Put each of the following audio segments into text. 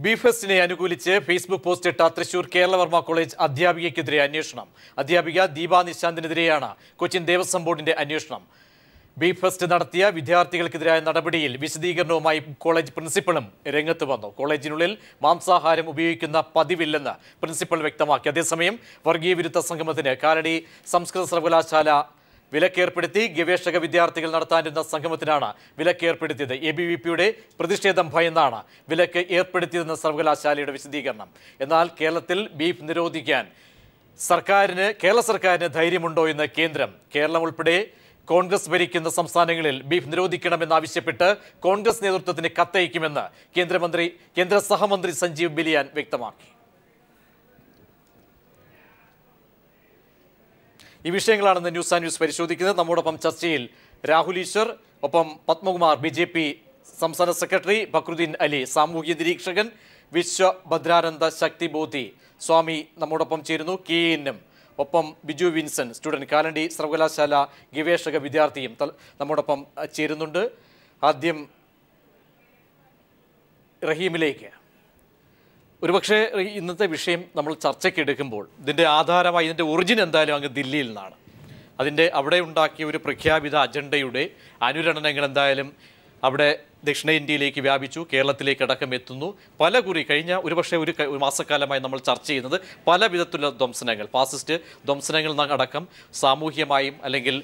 B ഫെസ്റ്റിനെ അനുകൂലിച്ച് Facebook post ഇട്ട Thrissur Keralavarma college അധ്യാപികയ്ക്കെതിരെ അന്വേഷണം. അധ്യാപിക ദീപ നിശാന്തിനെതിരെയാണ് കൊച്ചിൻ ദേവസ്വം ബോർഡിന്റെ അന്വേഷണം. ബി ഫെസ്റ്റ് നടത്തിയ വിദ്യാർത്ഥികൾക്കെതിരായ നടപടിയിൽ വിശദീകരണവുമായി കോളേജ് പ്രിൻസിപ്പളും രംഗത്ത് വന്നു. കോളേജിനുള്ളിൽ മാംസാഹാരം ഉപയോഗിക്കുന്ന പതിവില്ലെന്ന് പ്രിൻസിപ്പൽ വ്യക്തമാക്കി. അതേസമയം വർഗീയ വിരുദ്ധ സംഗമത്തിന് കാലടി സംസ്കൃത സർവകലാശാല വിലക്കേർപ്പെടുത്തി. ഗവേഷക വിദ്യാർത്ഥികൾ നടത്താനിരുന്ന സംഗമത്തിനാണ് വിലക്കേർപ്പെടുത്തിയത്. ABVPയുടെ പ്രതിഷേധം ഭയന്നാണ് വിലക്ക് ഏർപ്പെടുത്തിയതെന്ന് സർവകലാശാലയുടെ വിശദീകരണം. എന്നാൽ കേരളത്തിൽ ബീഫ് നിരോധിക്കാൻ കേരള സർക്കാരിന് ധൈര്യമുണ്ടോ എന്ന് കേന്ദ്രം. കേരളം ഉൾപ്പെടെ കോൺഗ്രസ് ഭരിക്കുന്ന സംസ്ഥാനങ്ങളിൽ ബീഫ് നിരോധിക്കണമെന്നാവശ്യപ്പെട്ട് കോൺഗ്രസ് നേതൃത്വത്തിന് കത്തയക്കുമെന്ന് കേന്ദ്ര സഹമന്ത്രി സഞ്ജീവ് ബലിയാൻ വ്യക്തമാക്കി. ഈ വിഷയങ്ങളാണ് ന്യൂസ് ആൻഡ് ന്യൂസ് പരിശോധിക്കുന്നത്. നമ്മോടൊപ്പം ചർച്ചയിൽ രാഹുൽ ഈശ്വർ, ഒപ്പം പത്മകുമാർ BJP സംസ്ഥാന സെക്രട്ടറി, ബക്രുദ്ദീൻ അലി സാമൂഹ്യ നിരീക്ഷകൻ, വിശ്വഭദ്രാനന്ദ ശക്തിബോധി സ്വാമി നമ്മോടൊപ്പം ചേരുന്നു. KNM, ഒപ്പം ബിജു വിൻസെന്റ് സ്റ്റുഡന്റ്, കാലടി സർവകലാശാല ഗവേഷക വിദ്യാർത്ഥിയും നമ്മോടൊപ്പം ചേരുന്നുണ്ട്. ആദ്യം റഹീമിലേക്ക്. ഒരുപക്ഷെ ഇന്നത്തെ വിഷയം നമ്മൾ ചർച്ചയ്ക്ക് എടുക്കുമ്പോൾ ഇതിൻ്റെ ആധാരമായി ഇതിൻ്റെ ഒറിജിൻ എന്തായാലും അങ്ങ് ദില്ലിയിൽ നിന്നാണ്. അവിടെ ഉണ്ടാക്കിയ ഒരു പ്രഖ്യാപിത അജണ്ടയുടെ അനുരണനങ്ങൾ എന്തായാലും അവിടെ ദക്ഷിണേന്ത്യയിലേക്ക് വ്യാപിച്ചു, കേരളത്തിലേക്ക് അടക്കം എത്തുന്നു. കഴിഞ്ഞ ഒരുപക്ഷെ ഒരു മാസക്കാലമായി നമ്മൾ ചർച്ച ചെയ്യുന്നത് പല വിധത്തിലുള്ള ധ്വംസനങ്ങൾ, ഫാസിസ്റ്റ് ധ്വംസനങ്ങൾ അടക്കം സാമൂഹ്യമായും അല്ലെങ്കിൽ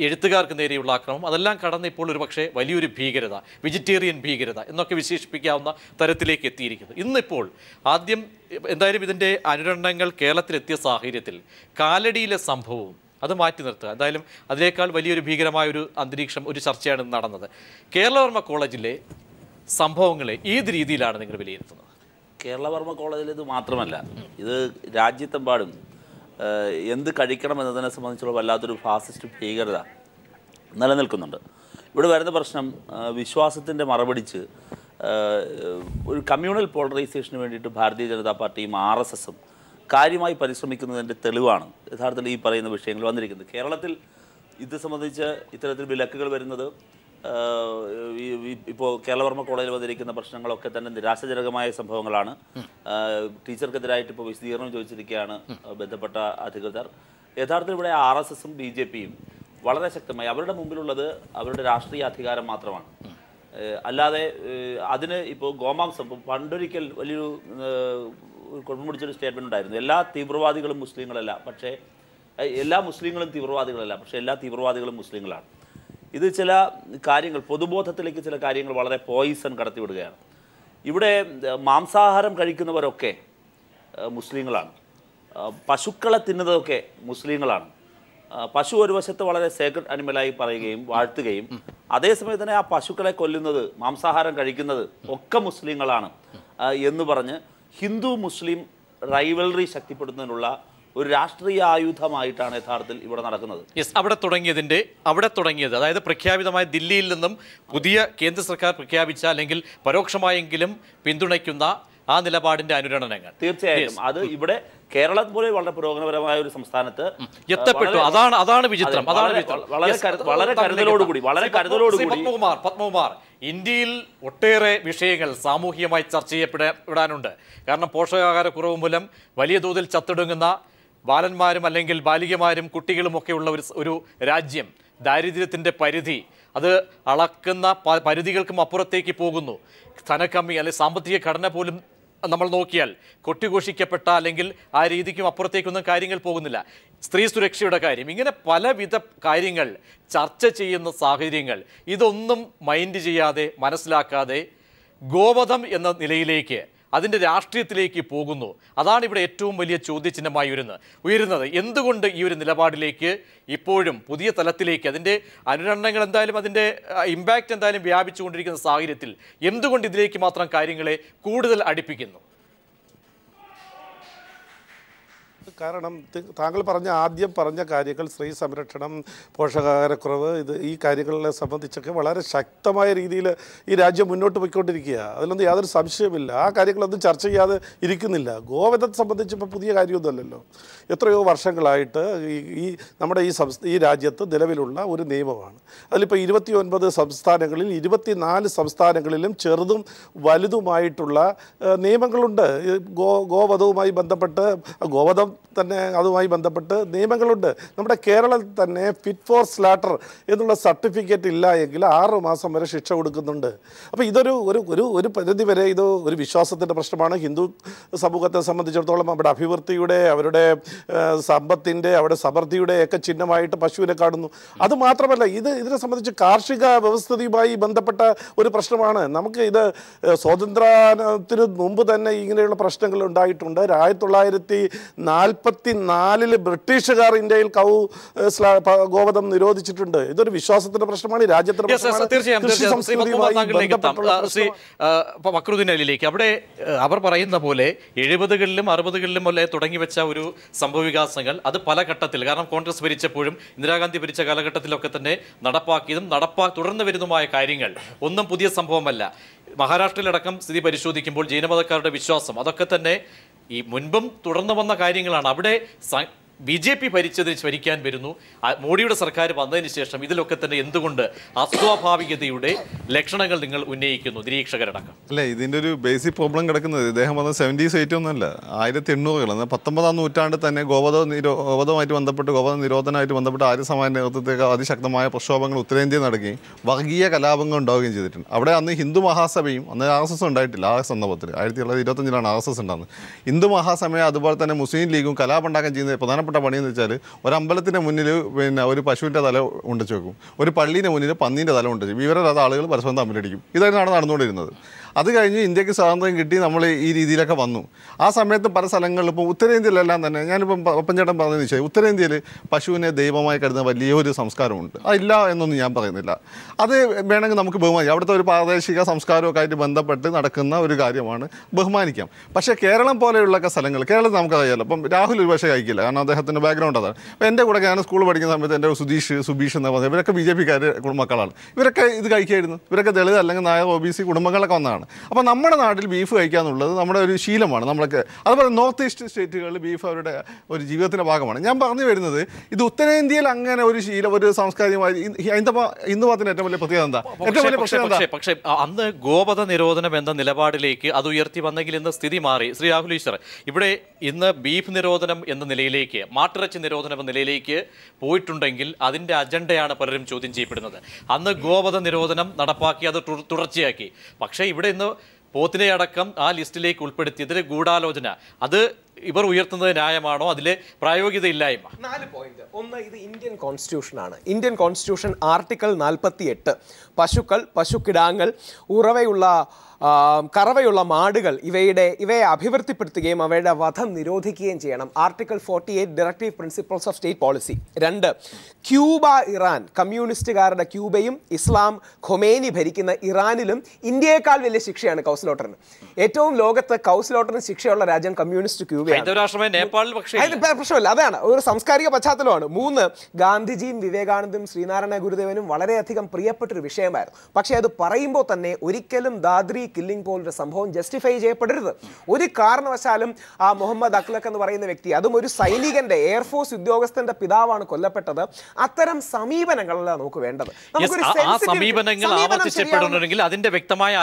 എഴുത്തുകാർക്ക് നേരെയുള്ള ആക്രമണം, അതെല്ലാം കടന്ന് ഇപ്പോൾ ഒരുപക്ഷെ വലിയൊരു ഭീകരത, വെജിറ്റേറിയൻ ഭീകരത എന്നൊക്കെ വിശേഷിപ്പിക്കാവുന്ന തരത്തിലേക്ക് എത്തിയിരിക്കുന്നു. ഇന്നിപ്പോൾ ആദ്യം എന്തായാലും ഇതിൻ്റെ അനുരണനങ്ങൾ കേരളത്തിലെത്തിയ സാഹചര്യത്തിൽ കാലടിയിലെ സംഭവവും അത് മാറ്റി നിർത്തുക. എന്തായാലും അതിനേക്കാൾ വലിയൊരു ഭീകരമായൊരു അന്തരീക്ഷം, ഒരു ചർച്ചയാണ് നടന്നത്. കേരളവർമ്മ കോളേജിലെ സംഭവങ്ങളെ ഏത് രീതിയിലാണ് നിങ്ങൾ വിലയിരുത്തുന്നത്? കേരളവർമ്മ കോളേജിൽ ഇത് മാത്രമല്ല, ഇത് രാജ്യത്തെമ്പാടും എന്ത് കഴിക്കണം എന്നതിനെ സംബന്ധിച്ചുള്ള വല്ലാത്തൊരു ഫാസിസ്റ്റ് ഭീകരത നിലനിൽക്കുന്നുണ്ട്. ഇവിടെ വരുന്ന പ്രശ്നം വിശ്വാസത്തിൻ്റെ മറപിടിച്ച് ഒരു കമ്മ്യൂണൽ പോളറൈസേഷന് വേണ്ടിയിട്ട് ഭാരതീയ ജനതാ പാർട്ടിയും RSSും കാര്യമായി പരിശ്രമിക്കുന്നതിൻ്റെ തെളിവാണ് യഥാർത്ഥത്തിൽ ഈ പറയുന്ന വിഷയങ്ങൾ വന്നിരിക്കുന്നത്. കേരളത്തിൽ ഇത് സംബന്ധിച്ച് ഇത്തരത്തിൽ വിലക്കുകൾ വരുന്നത് ഇപ്പോൾ കേരളവർമ്മ കോളേജിൽ വന്നിരിക്കുന്ന പ്രശ്നങ്ങളൊക്കെ തന്നെ നിരാശാജനകമായ സംഭവങ്ങളാണ്. ടീച്ചർക്കെതിരായിട്ട് ഇപ്പോൾ വിശദീകരണം ചോദിച്ചിരിക്കുകയാണ് ബന്ധപ്പെട്ട അധികൃതർ. യഥാർത്ഥത്തിൽ ഇവിടെ RSSും BJPയും വളരെ ശക്തമായി അവരുടെ മുമ്പിലുള്ളത് അവരുടെ രാഷ്ട്രീയ അധികാരം മാത്രമാണ്. അല്ലാതെ അതിന് ഇപ്പോൾ ഗോമാംസം പണ്ടൊരിക്കൽ വലിയൊരു കുഴപ്പം പിടിച്ചൊരു സ്റ്റേറ്റ്മെൻറ്റ് ഉണ്ടായിരുന്നു. എല്ലാ തീവ്രവാദികളും മുസ്ലിങ്ങളല്ല, പക്ഷേ എല്ലാ മുസ്ലിങ്ങളും തീവ്രവാദികളല്ല, പക്ഷേ എല്ലാ തീവ്രവാദികളും മുസ്ലിങ്ങളാണ്. ഇത് ചില കാര്യങ്ങൾ പൊതുബോധത്തിലേക്ക് ചില കാര്യങ്ങൾ വളരെ പോയിസൺ കടത്തിവിടുകയാണ്. ഇവിടെ മാംസാഹാരം കഴിക്കുന്നവരൊക്കെ മുസ്ലിങ്ങളാണ്, പശുക്കളെ തിന്നുന്നതൊക്കെ മുസ്ലിങ്ങളാണ്. പശു ഒരു വശത്ത് വളരെ സേക്രഡ് അനിമലായി പറയുകയും വാഴ്ത്തുകയും അതേസമയത്ത് തന്നെ ആ പശുക്കളെ കൊല്ലുന്നത്, മാംസാഹാരം കഴിക്കുന്നത് ഒക്കെ മുസ്ലിങ്ങളാണ് എന്ന് പറഞ്ഞ് ഹിന്ദു മുസ്ലിം റൈവൽറി ശക്തിപ്പെടുത്തുന്നതിനുള്ള ഒരു രാഷ്ട്രീയ ആയുധമായിട്ടാണ് യഥാർത്ഥത്തിൽ ഇവിടെ നടക്കുന്നത്. അവിടെ തുടങ്ങിയത് അതായത് പ്രഖ്യാപിതമായ ദില്ലിയിൽ നിന്നും പുതിയ കേന്ദ്ര സർക്കാർ പ്രഖ്യാപിച്ച അല്ലെങ്കിൽ പരോക്ഷമായെങ്കിലും പിന്തുണയ്ക്കുന്ന ആ നിലപാടിന്റെ അനുരണനങ്ങൾ തീർച്ചയായും അത് ഇവിടെ കേരളം പോലെ വളരെ പുരോഗമനപരമായ ഒരു സംസ്ഥാനത്ത് എത്തപ്പെട്ടു. അതാണ് വിചിത്രം. വളരെ കരുതലോടുകൂടി പത്മകുമാർ, ഇന്ത്യയിൽ ഒട്ടേറെ വിഷയങ്ങൾ സാമൂഹികമായി ചർച്ച ചെയ്യപ്പെടാനുണ്ട്. കാരണം പോഷകാഹാരക്കുറവ് മൂലം വലിയ തോതിൽ ചത്തൊടുങ്ങുന്ന ബാലന്മാരും അല്ലെങ്കിൽ ബാലികമാരും കുട്ടികളുമൊക്കെ ഉള്ള ഒരു രാജ്യം. ദാരിദ്ര്യത്തിൻ്റെ പരിധി അത് അളക്കുന്ന പരിധികൾക്കും അപ്പുറത്തേക്ക് പോകുന്നു. ധനക്കമ്മി അല്ലെങ്കിൽ സാമ്പത്തിക ഘടന പോലും നമ്മൾ നോക്കിയാൽ കൊട്ടിഘോഷിക്കപ്പെട്ട അല്ലെങ്കിൽ ആ രീതിക്കും അപ്പുറത്തേക്കൊന്നും കാര്യങ്ങൾ പോകുന്നില്ല. സ്ത്രീ സുരക്ഷയുടെ കാര്യം, ഇങ്ങനെ പലവിധ കാര്യങ്ങൾ ചർച്ച ചെയ്യുന്ന സാഹചര്യങ്ങൾ ഇതൊന്നും മൈൻഡ് ചെയ്യാതെ മനസ്സിലാക്കാതെ ഗോവധം എന്ന നിലയിലേക്ക് അതിൻ്റെ രാഷ്ട്രീയത്തിലേക്ക് പോകുന്നു. അതാണ് ഇവിടെ ഏറ്റവും വലിയ ചോദ്യചിഹ്നമായി ഉയരുന്നത്. എന്തുകൊണ്ട് ഈ ഒരു നിലപാടിലേക്ക് ഇപ്പോഴും പുതിയ തലത്തിലേക്ക് അതിൻ്റെ അനുരണനങ്ങൾ എന്തായാലും അതിൻ്റെ ഇമ്പാക്റ്റ് എന്തായാലും വ്യാപിച്ചുകൊണ്ടിരിക്കുന്ന സാഹചര്യത്തിൽ എന്തുകൊണ്ട് ഇതിലേക്ക് മാത്രം കാര്യങ്ങളെ കൂടുതൽ അടുപ്പിക്കുന്നു? കാരണം താങ്കൾ ആദ്യം പറഞ്ഞ കാര്യങ്ങൾ, സ്ത്രീ സംരക്ഷണം, പോഷകാഹാരക്കുറവ്, ഈ കാര്യങ്ങളെ സംബന്ധിച്ചൊക്കെ വളരെ ശക്തമായ രീതിയിൽ ഈ രാജ്യം മുന്നോട്ട് പോയിക്കൊണ്ടിരിക്കുക. അതിലൊന്നും യാതൊരു സംശയമില്ല. ആ കാര്യങ്ങളൊന്നും ചർച്ച ചെയ്യാതെ ഇരിക്കുന്നില്ല. ഗോവധത്തെ സംബന്ധിച്ച് ഇപ്പോൾ പുതിയ കാര്യമൊന്നുമല്ലല്ലോ. എത്രയോ വർഷങ്ങളായിട്ട് നമ്മുടെ ഈ രാജ്യത്ത് നിലവിലുള്ള ഒരു നിയമമാണ്. അതിലിപ്പോൾ 29 സംസ്ഥാനങ്ങളിൽ 24 സംസ്ഥാനങ്ങളിലും ചെറുതും വലുതുമായിട്ടുള്ള നിയമങ്ങളുണ്ട്. ഗോവധവുമായി ബന്ധപ്പെട്ട്, ഗോവധം തന്നെ അതുമായി ബന്ധപ്പെട്ട് നിയമങ്ങളുണ്ട്. നമ്മുടെ കേരളത്തിൽ തന്നെ ഫിറ്റ് ഫോർ സ്ലാട്ടർ എന്നുള്ള സർട്ടിഫിക്കറ്റ് ഇല്ല എങ്കിൽ 6 മാസം വരെ ശിക്ഷ കൊടുക്കുന്നുണ്ട്. അപ്പോൾ ഒരു പരിധി വരെ ഇത് ഒരു വിശ്വാസത്തിൻ്റെ പ്രശ്നമാണ്. ഹിന്ദു സമൂഹത്തെ സംബന്ധിച്ചിടത്തോളം അവിടെ അഭിവൃദ്ധിയുടെ, അവരുടെ സമ്പത്തിൻ്റെ, അവിടെ സമൃദ്ധിയുടെ ഒക്കെ ചിഹ്നമായിട്ട് പശുവിനെ കാണുന്നു. അതുമാത്രമല്ല, ഇതിനെ സംബന്ധിച്ച് കാർഷിക വ്യവസ്ഥിതിയുമായി ബന്ധപ്പെട്ട ഒരു പ്രശ്നമാണ്. നമുക്ക് ഇത് സ്വാതന്ത്ര്യത്തിന് മുമ്പ് തന്നെ ഇങ്ങനെയുള്ള പ്രശ്നങ്ങൾ ഉണ്ടായിട്ടുണ്ട്. 1944 ബ്രിട്ടീഷുകാർ ഇന്ത്യയിൽ ഗോവധം നിരോധിച്ചിട്ടുണ്ട്. ഇതൊരു വിശ്വാസത്തിന്റെ പ്രശ്നമാണ്, രാജ്യത്തിന്റെ പ്രശ്നമാണ്. മക്രുദ്ദീനിലേക്ക് അവിടെ അവർ പറയുന്ന പോലെ 70കളിലും 60കളിലും തുടങ്ങി വെച്ച ഒരു സംഭവവികാസങ്ങൾ അത് പല ഘട്ടത്തിൽ, കാരണം കോൺഗ്രസ് ഭരിച്ചപ്പോഴും ഇന്ദിരാഗാന്ധി ഭരിച്ച കാലഘട്ടത്തിലൊക്കെ തന്നെ നടപ്പാക്കിയതും തുടർന്നു വരുന്നതുമായ കാര്യങ്ങൾ ഒന്നും പുതിയ സംഭവമല്ല. മഹാരാഷ്ട്രയിലടക്കം സ്ഥിതി പരിശോധിക്കുമ്പോൾ ജൈനമതക്കാരുടെ വിശ്വാസം അതൊക്കെ തന്നെ ഈ മുൻപും തുടർന്നു വന്ന കാര്യങ്ങളാണ്. അവിടെ BJP ഭരിക്കാൻ വരുന്നു. മോഡിയുടെ സർക്കാർ വന്നതിന് ശേഷം ഇതിലൊക്കെ തന്നെ എന്തുകൊണ്ട് അസ്വാഭാവികതയുടെ ലക്ഷണങ്ങൾ നിങ്ങൾ ഉന്നയിക്കുന്നു, നിരീക്ഷകരടക്കം? അല്ല, ഇതിൻ്റെ ഒരു ബേസിക് പ്രോബ്ലം കിടക്കുന്നത് ഇദ്ദേഹം വന്ന 70s 80s ഒന്നുമല്ല, 1800-കൾ, 19-ാം നൂറ്റാണ്ടിൽ തന്നെ ഗോവധവുമായിട്ട് ബന്ധപ്പെട്ട്, ഗോവധ നിരോധനമായിട്ട് ബന്ധപ്പെട്ട് ആര്യസമാജ നേതൃത്വത്തേക്ക് അതിശക്തമായ പ്രക്ഷോഭങ്ങൾ ഉത്തരേന്ത്യയിൽ നടക്കുകയും വർഗീയ കലാപങ്ങൾ ഉണ്ടാവുകയും ചെയ്തിട്ടുണ്ട്. അവിടെ അന്ന് ഹിന്ദു മഹാസഭയും, അന്ന് RSS ഉണ്ടായിട്ടില്ല. ആ സന്ദർഭത്തിൽ 1925-ലാണ് RSS ഉണ്ടാകുന്നത്. ഹിന്ദു മഹാസഭയും അതുപോലെ തന്നെ മുസ്ലിം ലീഗും കലാപം ഉണ്ടാക്കാൻ ചെയ്യുന്നത് പ്രധാനപ്പെട്ട പണിയെന്ന് വെച്ചാൽ, ഒരു അമ്പലത്തിൻ്റെ മുന്നിൽ ഒരു പശുവിൻ്റെ തല ഉണ്ടച്ചു വെക്കും, ഒരു പള്ളീൻ്റെ മുന്നിൽ പന്നീൻ്റെ തല ഉണ്ടച്ചു. വിവരമില്ലാത്ത ആളുകൾ പരസ്പരം തമ്മിലടിക്കും. ഇതായിരുന്നു നടന്നുകൊണ്ടിരുന്നത്. അത് കഴിഞ്ഞ് ഇന്ത്യക്ക് സ്വാതന്ത്ര്യം കിട്ടി, നമ്മൾ ഈ രീതിയിലൊക്കെ വന്നു. ആ സമയത്ത് പല സ്ഥലങ്ങളിലും, ഇപ്പോൾ ഉത്തരേന്ത്യയിലെല്ലാം തന്നെ, ഞാനിപ്പം അപ്പഞ്ചേട്ടൻ പറഞ്ഞതെന്ന് വെച്ചാൽ, ഉത്തരേന്ത്യയിൽ പശുവിനെ ദൈവമായി കരുതുന്ന വലിയൊരു സംസ്കാരമുണ്ട്. അതില്ല എന്നൊന്നും ഞാൻ പറയുന്നില്ല. അത് വേണമെങ്കിൽ നമുക്ക് ബഹുമാനിക്കാം. അവിടുത്തെ ഒരു പ്രാദേശിക സംസ്കാരമൊക്കെ ആയിട്ട് ബന്ധപ്പെട്ട് നടക്കുന്ന ഒരു കാര്യമാണ്, ബഹുമാനിക്കാം. പക്ഷേ കേരളം പോലെയുള്ളൊക്കെ സ്ഥലങ്ങൾ, കേരളത്തിൽ നമുക്ക് അറിയാമല്ലോ. അപ്പം രാഹുൽ ഒരു പക്ഷേ കഴിക്കില്ല, കാരണം അദ്ദേഹത്തിൻ്റെ ബാക്ക്ഗ്രൗണ്ട് അതാണ്. അപ്പോൾ എൻ്റെ കൂടെ ഞാൻ സ്കൂളിൽ പഠിക്കുന്ന സമയത്ത് എൻ്റെ സുബീഷ് എന്ന് പറഞ്ഞാൽ ഇവരൊക്കെ BJP-ക്കാർ മക്കളാണ്. ഇവരൊക്കെ ഇത് കഴിക്കായിരുന്നു. ഇവരൊക്കെ ദളിത് അല്ലെങ്കിൽ നായർ OBC കുടുംബങ്ങളൊക്കെ വന്നതാണ്. അപ്പോൾ നമ്മുടെ നാട്ടിൽ ബീഫ് കഴിക്കുക എന്നുള്ളത് നമ്മുടെ ഒരു ശീലമാണ്. നമ്മളൊക്കെ അതുപോലെ നോർത്ത് ഈസ്റ്റ് സ്റ്റേറ്റുകളിൽ ബീഫ് അവരുടെ ഒരു ജീവിതത്തിൻ്റെ ഭാഗമാണ്. ഞാൻ പറഞ്ഞു വരുന്നത്, ഇത് ഉത്തരേന്ത്യയിൽ അങ്ങനെ ഒരു ശീലം, ഒരു സാംസ്കാരികമായി ഹിന്ദുമതത്തിന് ഏറ്റവും വലിയ പ്രത്യേകത എന്താ? പക്ഷേ അന്ന് ഗോവധ നിരോധനം എന്ന നിലപാടിലേക്ക് അത് ഉയർത്തി വന്നെങ്കിൽ ഇന്ന് സ്ഥിതി മാറി. ശ്രീ രാഹുൽ ഈശ്വർ, ഇവിടെ ഇന്ന് ബീഫ് നിരോധനം എന്ന നിലയിലേക്ക്, മാട്ടിറച്ചി നിരോധനം എന്ന നിലയിലേക്ക് പോയിട്ടുണ്ടെങ്കിൽ അതിൻ്റെ അജണ്ടയാണ് പലരും ചോദ്യം ചെയ്യപ്പെടുന്നത്. അന്ന് ഗോവധ നിരോധനം നടപ്പാക്കി, അത് തുടർച്ചയാക്കി. പക്ഷേ ഇവിടെ ഇന്ന് പോത്തിനെ അടക്കം ആ ലിസ്റ്റിലേക്ക് ഉൾപ്പെടുത്തിയതിൽ ഗൂഢാലോചന, അത് ഇവർ ഉയർത്തുന്നത് ന്യായമാണോ? അതിലെ പ്രായോഗികതയില്ലായ്മ? 4 പോയിന്റ്. ഒന്ന്, ഇത് ഇന്ത്യൻ കോൺസ്റ്റിറ്റ്യൂഷനാണ്. ഇന്ത്യൻ കോൺസ്റ്റിറ്റ്യൂഷൻ ആർട്ടിക്കിൾ 48 പശുക്കൾ, പശുക്കിടാങ്ങൾ, കറവയുള്ള മാടുകൾ ഇവയെ അഭിവൃദ്ധിപ്പെടുത്തുകയും അവയുടെ വധം നിരോധിക്കുകയും ചെയ്യണം. Article 48 directive principles of state policy. 2, Cuba, Iran, കമ്മ്യൂണിസ്റ്റുകാരുടെ ക്യൂബയും ഇസ്ലാം ഖൊമേനി ഭരിക്കുന്ന ഇറാനിലും ഇന്ത്യയെക്കാൾ വലിയ ശിക്ഷയാണ് കൗസ്ലോട്ടറിന്. ഏറ്റവും ലോകത്ത് കൗസ്ലോട്ടറിന് ശിക്ഷയുള്ള രാജ്യം കമ്മ്യൂണിസ്റ്റ് ക്യൂബയാണ്. പ്രശ്നമല്ല, അതാണ് ഒരു സാംസ്കാരിക പശ്ചാത്തലമാണ്. 3, ഗാന്ധിജിയും വിവേകാനന്ദനും ശ്രീനാരായണ ഗുരുദേവനും വളരെയധികം പ്രിയപ്പെട്ടൊരു വിഷയമായിരുന്നു. പക്ഷേ അത് പറയുമ്പോൾ തന്നെ ഒരിക്കലും ദാദ്രി കില്ലിംഗ് പോലൊരു സംഭവം ജസ്റ്റിഫൈ ചെയ്യപ്പെടരുത്. ഒരു കാരണവശാലും ആ മുഹമ്മദ് അഖ്ലഖ് എന്ന് പറയുന്ന വ്യക്തി, അതും ഒരു സൈനികന്റെ, എയർഫോഴ്സ് ഉദ്യോഗസ്ഥന്റെ പിതാവാണ് കൊല്ലപ്പെട്ടത്. അത്തരം സമീപനങ്ങളല്ല നമുക്ക് വേണ്ടത്. സമീപനങ്ങൾ ആവർത്തിക്കപ്പെടുന്നുണ്ടെങ്കിൽ അതിന്റെ വ്യക്തമായ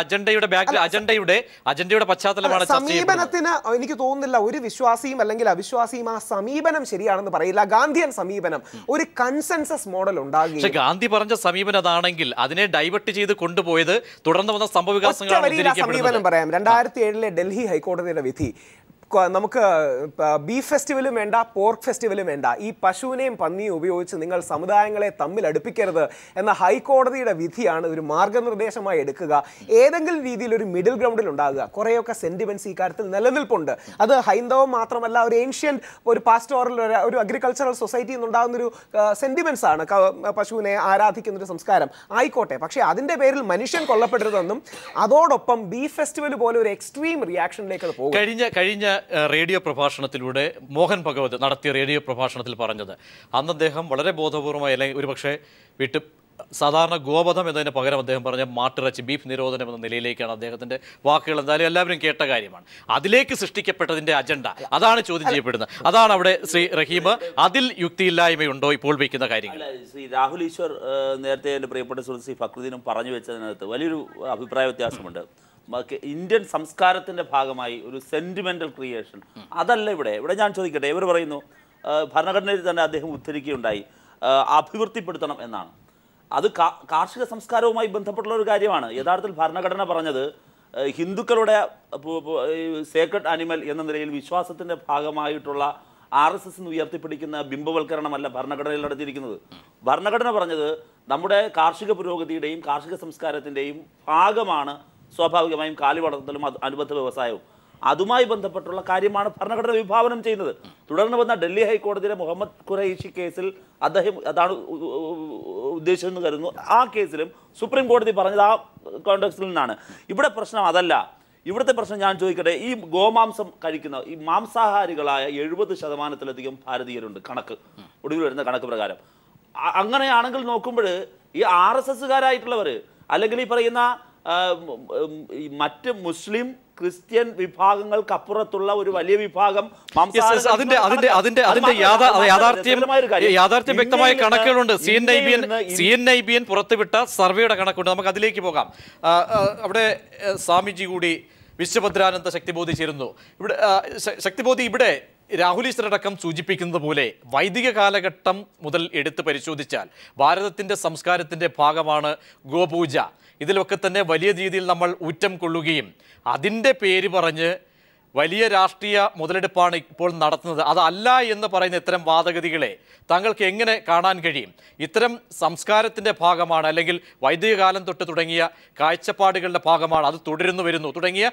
അജണ്ടയുടെ പശ്ചാത്തലമാണ്. സമീപനത്തിന് എനിക്ക് തോന്നുന്നില്ല ഒരു വിശ്വാസിയും അല്ലെങ്കിൽ അവിശ്വാസിയും ആ സമീപനം ശരിയാണെന്ന് പറയില്ല. ഗാന്ധിയൻ സമീപനം ഒരു കൺസെൻസസ് മോഡൽ ഉണ്ടാകും. പക്ഷേ ഗാന്ധി പറഞ്ഞ സമീപനം അതാണെങ്കിൽ അതിനെ ഡൈവേർട്ട് ചെയ്ത് കൊണ്ടുപോയത് തുടർന്ന് വന്ന സംഭവവികാസങ്ങളാണ്. സമീപനം പറയാം. 2007 ഡൽഹി ഹൈക്കോടതിയുടെ വിധി, നമുക്ക് ബീഫ് ഫെസ്റ്റിവലും വേണ്ട, പോർക്ക് ഫെസ്റ്റിവലും വേണ്ട, ഈ പശുവിനെയും പന്നിയും ഉപയോഗിച്ച് നിങ്ങൾ സമുദായങ്ങളെ തമ്മിൽ അടുപ്പിക്കരുത് എന്ന ഹൈക്കോടതിയുടെ വിധിയാണ് ഒരു മാർഗനിർദ്ദേശമായി എടുക്കുക. ഏതെങ്കിലും രീതിയിൽ ഒരു മിഡിൽ ഗ്രൗണ്ടിൽ ഉണ്ടാകുക. കുറേയൊക്കെ സെന്റിമെന്റ്സ് ഈ കാര്യത്തിൽ നിലനിൽപ്പുണ്ട്. അത് ഹൈന്ദവം മാത്രമല്ല, ഒരു ഏൻഷ്യൻ, ഒരു പാസ്റ്റോറൽ, ഒരു അഗ്രികൾച്ചറൽ സൊസൈറ്റിയിൽ നിന്നുണ്ടാകുന്നൊരു സെന്റിമെന്റ്സ് ആണ്. പശുവിനെ ആരാധിക്കുന്നൊരു സംസ്കാരം ആയിക്കോട്ടെ. പക്ഷേ അതിന്റെ പേരിൽ മനുഷ്യൻ കൊല്ലപ്പെടരുതെന്നും അതോടൊപ്പം ബീഫ് ഫെസ്റ്റിവൽ പോലെ ഒരു എക്സ്ട്രീം റിയാക്ഷനിലേക്ക് അത് പോകും. കഴിഞ്ഞ റേഡിയോ പ്രഭാഷണത്തിലൂടെ മോഹൻ ഭഗവത് നടത്തിയ റേഡിയോ പ്രഭാഷണത്തിൽ പറഞ്ഞത്. അന്ന് അദ്ദേഹം വളരെ ബോധപൂർവമായി, അല്ലെങ്കിൽ ഒരുപക്ഷെ സാധാരണ ഗോവധം എന്നതിന് പകരം അദ്ദേഹം പറഞ്ഞ മാട്ടിറച്ചി, ബീഫ് നിരോധനം എന്ന നിലയിലേക്കാണ് അദ്ദേഹത്തിൻ്റെ വാക്കുകൾ. എന്തായാലും എല്ലാവരും കേട്ട കാര്യമാണ്. അതിലേക്ക് സൃഷ്ടിക്കപ്പെട്ടതിൻ്റെ അജണ്ട അതാണ് ചോദ്യം ചെയ്യപ്പെടുന്നത്. അതാണ് അവിടെ ശ്രീ റഹീം, അതിൽ യുക്തിയില്ലായ്മയുണ്ടോ ഇപ്പോൾ വയ്ക്കുന്ന കാര്യങ്ങൾ? ശ്രീ രാഹുൽ ഈശ്വർ നേരത്തെ എൻ്റെ പ്രിയപ്പെട്ട സുഹൃത്ത് ശ്രീ ഫക്രുദ്ദീനും പറഞ്ഞു വെച്ചതിനകത്ത് വലിയൊരു അഭിപ്രായ വ്യത്യാസമുണ്ട്. ഇന്ത്യൻ സംസ്കാരത്തിൻ്റെ ഭാഗമായി ഒരു സെൻറ്റിമെൻ്റൽ ക്രിയേഷൻ അതല്ല ഇവിടെ. ഞാൻ ചോദിക്കട്ടെ, ഇവർ പറയുന്നു ഭരണഘടനയിൽ തന്നെ അദ്ദേഹം ഉദ്ധരിക്കുകയുണ്ടായി അഭിവൃദ്ധിപ്പെടുത്തണം എന്നാണ്. അത് കാർഷിക സംസ്കാരവുമായി ബന്ധപ്പെട്ടുള്ള ഒരു കാര്യമാണ്. യഥാർത്ഥത്തിൽ ഭരണഘടന പറഞ്ഞത് ഹിന്ദുക്കളുടെ സേക്രഡ് ആനിമൽ എന്ന നിലയിൽ വിശ്വാസത്തിൻ്റെ ഭാഗമായിട്ടുള്ള RSS ഉയർത്തിപ്പിടിക്കുന്ന ബിംബവൽക്കരണമല്ല ഭരണഘടനയിൽ നടത്തിയിരിക്കുന്നത്. ഭരണഘടന പറഞ്ഞത് നമ്മുടെ കാർഷിക പുരോഗതിയുടെയും കാർഷിക സംസ്കാരത്തിൻ്റെയും ഭാഗമാണ് സ്വാഭാവികമായും കാലി വളർത്തലും അനുബന്ധ വ്യവസായവും. അതുമായി ബന്ധപ്പെട്ടുള്ള കാര്യമാണ് ഭരണഘടന വിഭാവനം ചെയ്യുന്നത്. തുടർന്ന് വന്ന ഡൽഹി ഹൈക്കോടതിയിലെ മുഹമ്മദ് ഖുറൈഷി കേസിൽ അദ്ദേഹം അതാണ് ഉദ്ദേശിച്ചതെന്ന് കരുതുന്നു. ആ കേസിലും സുപ്രീം കോടതി പറഞ്ഞത് ആ കോണ്ടെക്സ്റ്റിൽ നിന്നാണ്. ഇവിടെ പ്രശ്നം അതല്ല. ഇവിടുത്തെ പ്രശ്നം ഞാൻ ചോദിക്കട്ടെ, ഈ ഗോമാംസം കഴിക്കുന്ന ഈ മാംസാഹാരികളായ 70% ഭാരതീയരുണ്ട്. ഒടുവിൽ വരുന്ന കണക്ക് പ്രകാരം. അങ്ങനെയാണെങ്കിൽ നോക്കുമ്പോൾ ഈ RSSകാരായിട്ടുള്ളവർ അല്ലെങ്കിൽ ഈ പറയുന്ന മറ്റ് മുസ്ലിം ക്രിസ്ത്യൻ വിഭാഗങ്ങൾക്കപ്പുറത്തുള്ള ഒരു വലിയ വിഭാഗം അതിന്റെ യാഥാർത്ഥ്യം വ്യക്തമായ കണക്കുകളുണ്ട്. CNIBN പുറത്തുവിട്ട സർവേയുടെ കണക്കുണ്ട്. നമുക്ക് അതിലേക്ക് പോകാം. അവിടെ സ്വാമിജി കൂടി വിശ്വഭദ്രാനന്ദ ശക്തിബോധി ചേരുന്നു. ഇവിടെ രാഹുൽ ഈശ്വരടക്കം സൂചിപ്പിക്കുന്നത് പോലെ വൈദിക കാലഘട്ടം മുതൽ എടുത്ത് പരിശോധിച്ചാൽ ഭാരതത്തിൻ്റെ സംസ്കാരത്തിൻ്റെ ഭാഗമാണ് ഗോപൂജ. ഇതിലൊക്കെ തന്നെ വലിയ രീതിയിൽ നമ്മൾ ഊറ്റം കൊള്ളുകയും അതിൻ്റെ പേര് പറഞ്ഞ് വലിയ രാഷ്ട്രീയ മുതലെടുപ്പാണ് ഇപ്പോൾ നടത്തുന്നത്. അതല്ല എന്ന് പറയുന്ന ഇത്തരം വാദഗതികളെ താങ്കൾക്ക് എങ്ങനെ കാണാൻ കഴിയും? ഇത്തരം സംസ്കാരത്തിൻ്റെ ഭാഗമാണ്, അല്ലെങ്കിൽ വൈദിക കാലം തൊട്ട് തുടങ്ങിയ കാഴ്ചപ്പാടുകളുടെ ഭാഗമാണ്, അത് തുടരുന്നു വരുന്നു തുടങ്ങിയ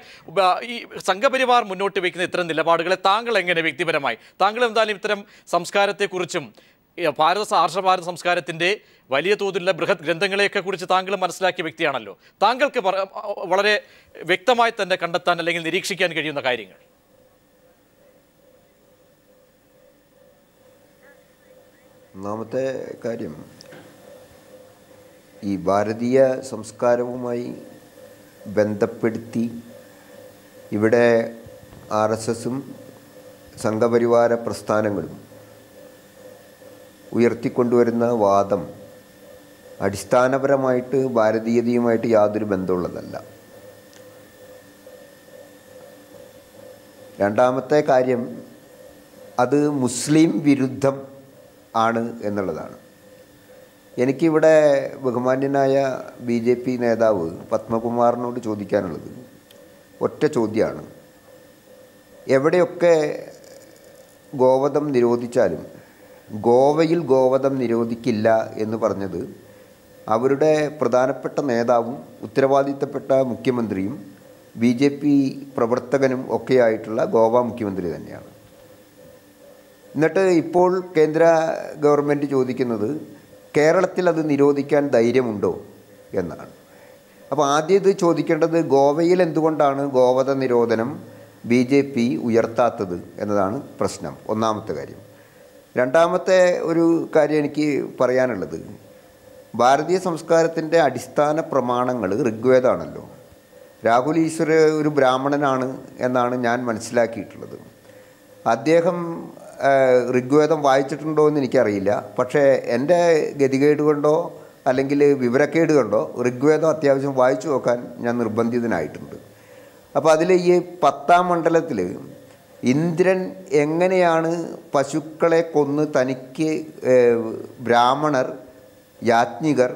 ഈ സംഘപരിവാർ മുന്നോട്ട് വയ്ക്കുന്ന ഇത്തരം നിലപാടുകളെ താങ്കൾ എങ്ങനെ വ്യക്തിപരമായി, താങ്കൾ എന്തായാലും ഇത്തരം സംസ്കാരത്തെക്കുറിച്ചും ആർഷഭാരത സംസ്കാരത്തിൻ്റെ വലിയ തോതിലുള്ള ബൃഹത് ഗ്രന്ഥങ്ങളെയൊക്കെ കുറിച്ച് താങ്കൾ മനസ്സിലാക്കിയ വ്യക്തിയാണല്ലോ. താങ്കൾക്ക് വളരെ വ്യക്തമായി തന്നെ കണ്ടെത്താൻ അല്ലെങ്കിൽ നിരീക്ഷിക്കാൻ കഴിയുന്ന കാര്യങ്ങൾ? ഒന്നാമത്തെ കാര്യം, ഈ ഭാരതീയ സംസ്കാരവുമായി ബന്ധപ്പെടുത്തി ഇവിടെ RSSും സംഘപരിവാര പ്രസ്ഥാനങ്ങളും ഉയർത്തിക്കൊണ്ടുവരുന്ന വാദം അടിസ്ഥാനപരമായിട്ട് ഭാരതീയതയുമായിട്ട് യാതൊരു ബന്ധമുള്ളതല്ല. രണ്ടാമത്തെ കാര്യം, അത് മുസ്ലിം വിരുദ്ധം ആണ് എന്നുള്ളതാണ്. എനിക്കിവിടെ ബഹുമാന്യനായ BJP നേതാവ് പത്മകുമാറിനോട് ചോദിക്കാനുള്ളത് ഒറ്റ ചോദ്യമാണ്. എവിടെയൊക്കെ ഗോവധം നിരോധിച്ചാലും ഗോവയിൽ ഗോവധം നിരോധിക്കില്ല എന്ന് പറഞ്ഞത് അവരുടെ പ്രധാനപ്പെട്ട നേതാവും ഉത്തരവാദിത്തപ്പെട്ട മുഖ്യമന്ത്രിയും BJP പ്രവർത്തകനും ഒക്കെയായിട്ടുള്ള ഗോവ മുഖ്യമന്ത്രി തന്നെയാണ്. എന്നിട്ട് ഇപ്പോൾ കേന്ദ്ര ഗവൺമെൻറ് ചോദിക്കുന്നത് കേരളത്തിൽ അത് നിരോധിക്കാൻ ധൈര്യമുണ്ടോ എന്നാണ്. അപ്പോൾ ആദ്യം ഇത് ചോദിക്കേണ്ടത് ഗോവയിൽ എന്തുകൊണ്ടാണ് ഗോവധ നിരോധനം BJP ഉയർത്താത്തത് എന്നതാണ് പ്രശ്നം, ഒന്നാമത്തെ കാര്യം. രണ്ടാമത്തെ ഒരു കാര്യം എനിക്ക് പറയാനുള്ളത്, ഭാരതീയ സംസ്കാരത്തിൻ്റെ അടിസ്ഥാന പ്രമാണങ്ങൾ ഋഗ്വേദമാണല്ലോ. രാഹുൽ ഈശ്വർ ഒരു ബ്രാഹ്മണനാണ് എന്നാണ് ഞാൻ മനസ്സിലാക്കിയിട്ടുള്ളത്. അദ്ദേഹം ഋഗ്വേദം വായിച്ചിട്ടുണ്ടോ എന്ന് എനിക്കറിയില്ല. പക്ഷേ എൻ്റെ ഗതികേട് കൊണ്ടോ അല്ലെങ്കിൽ വിവരക്കേട് കൊണ്ടോ ഋഗ്വേദം അത്യാവശ്യം വായിച്ചു നോക്കാൻ ഞാൻ നിർബന്ധിതനായിട്ടുണ്ട്. അപ്പോൾ അതിൽ ഈ 10ാം മണ്ഡലത്തിൽ ഇന്ദ്രൻ എങ്ങനെയാണ് പശുക്കളെ കൊന്ന് തനിക്ക് ബ്രാഹ്മണർ യാജ്ഞികർ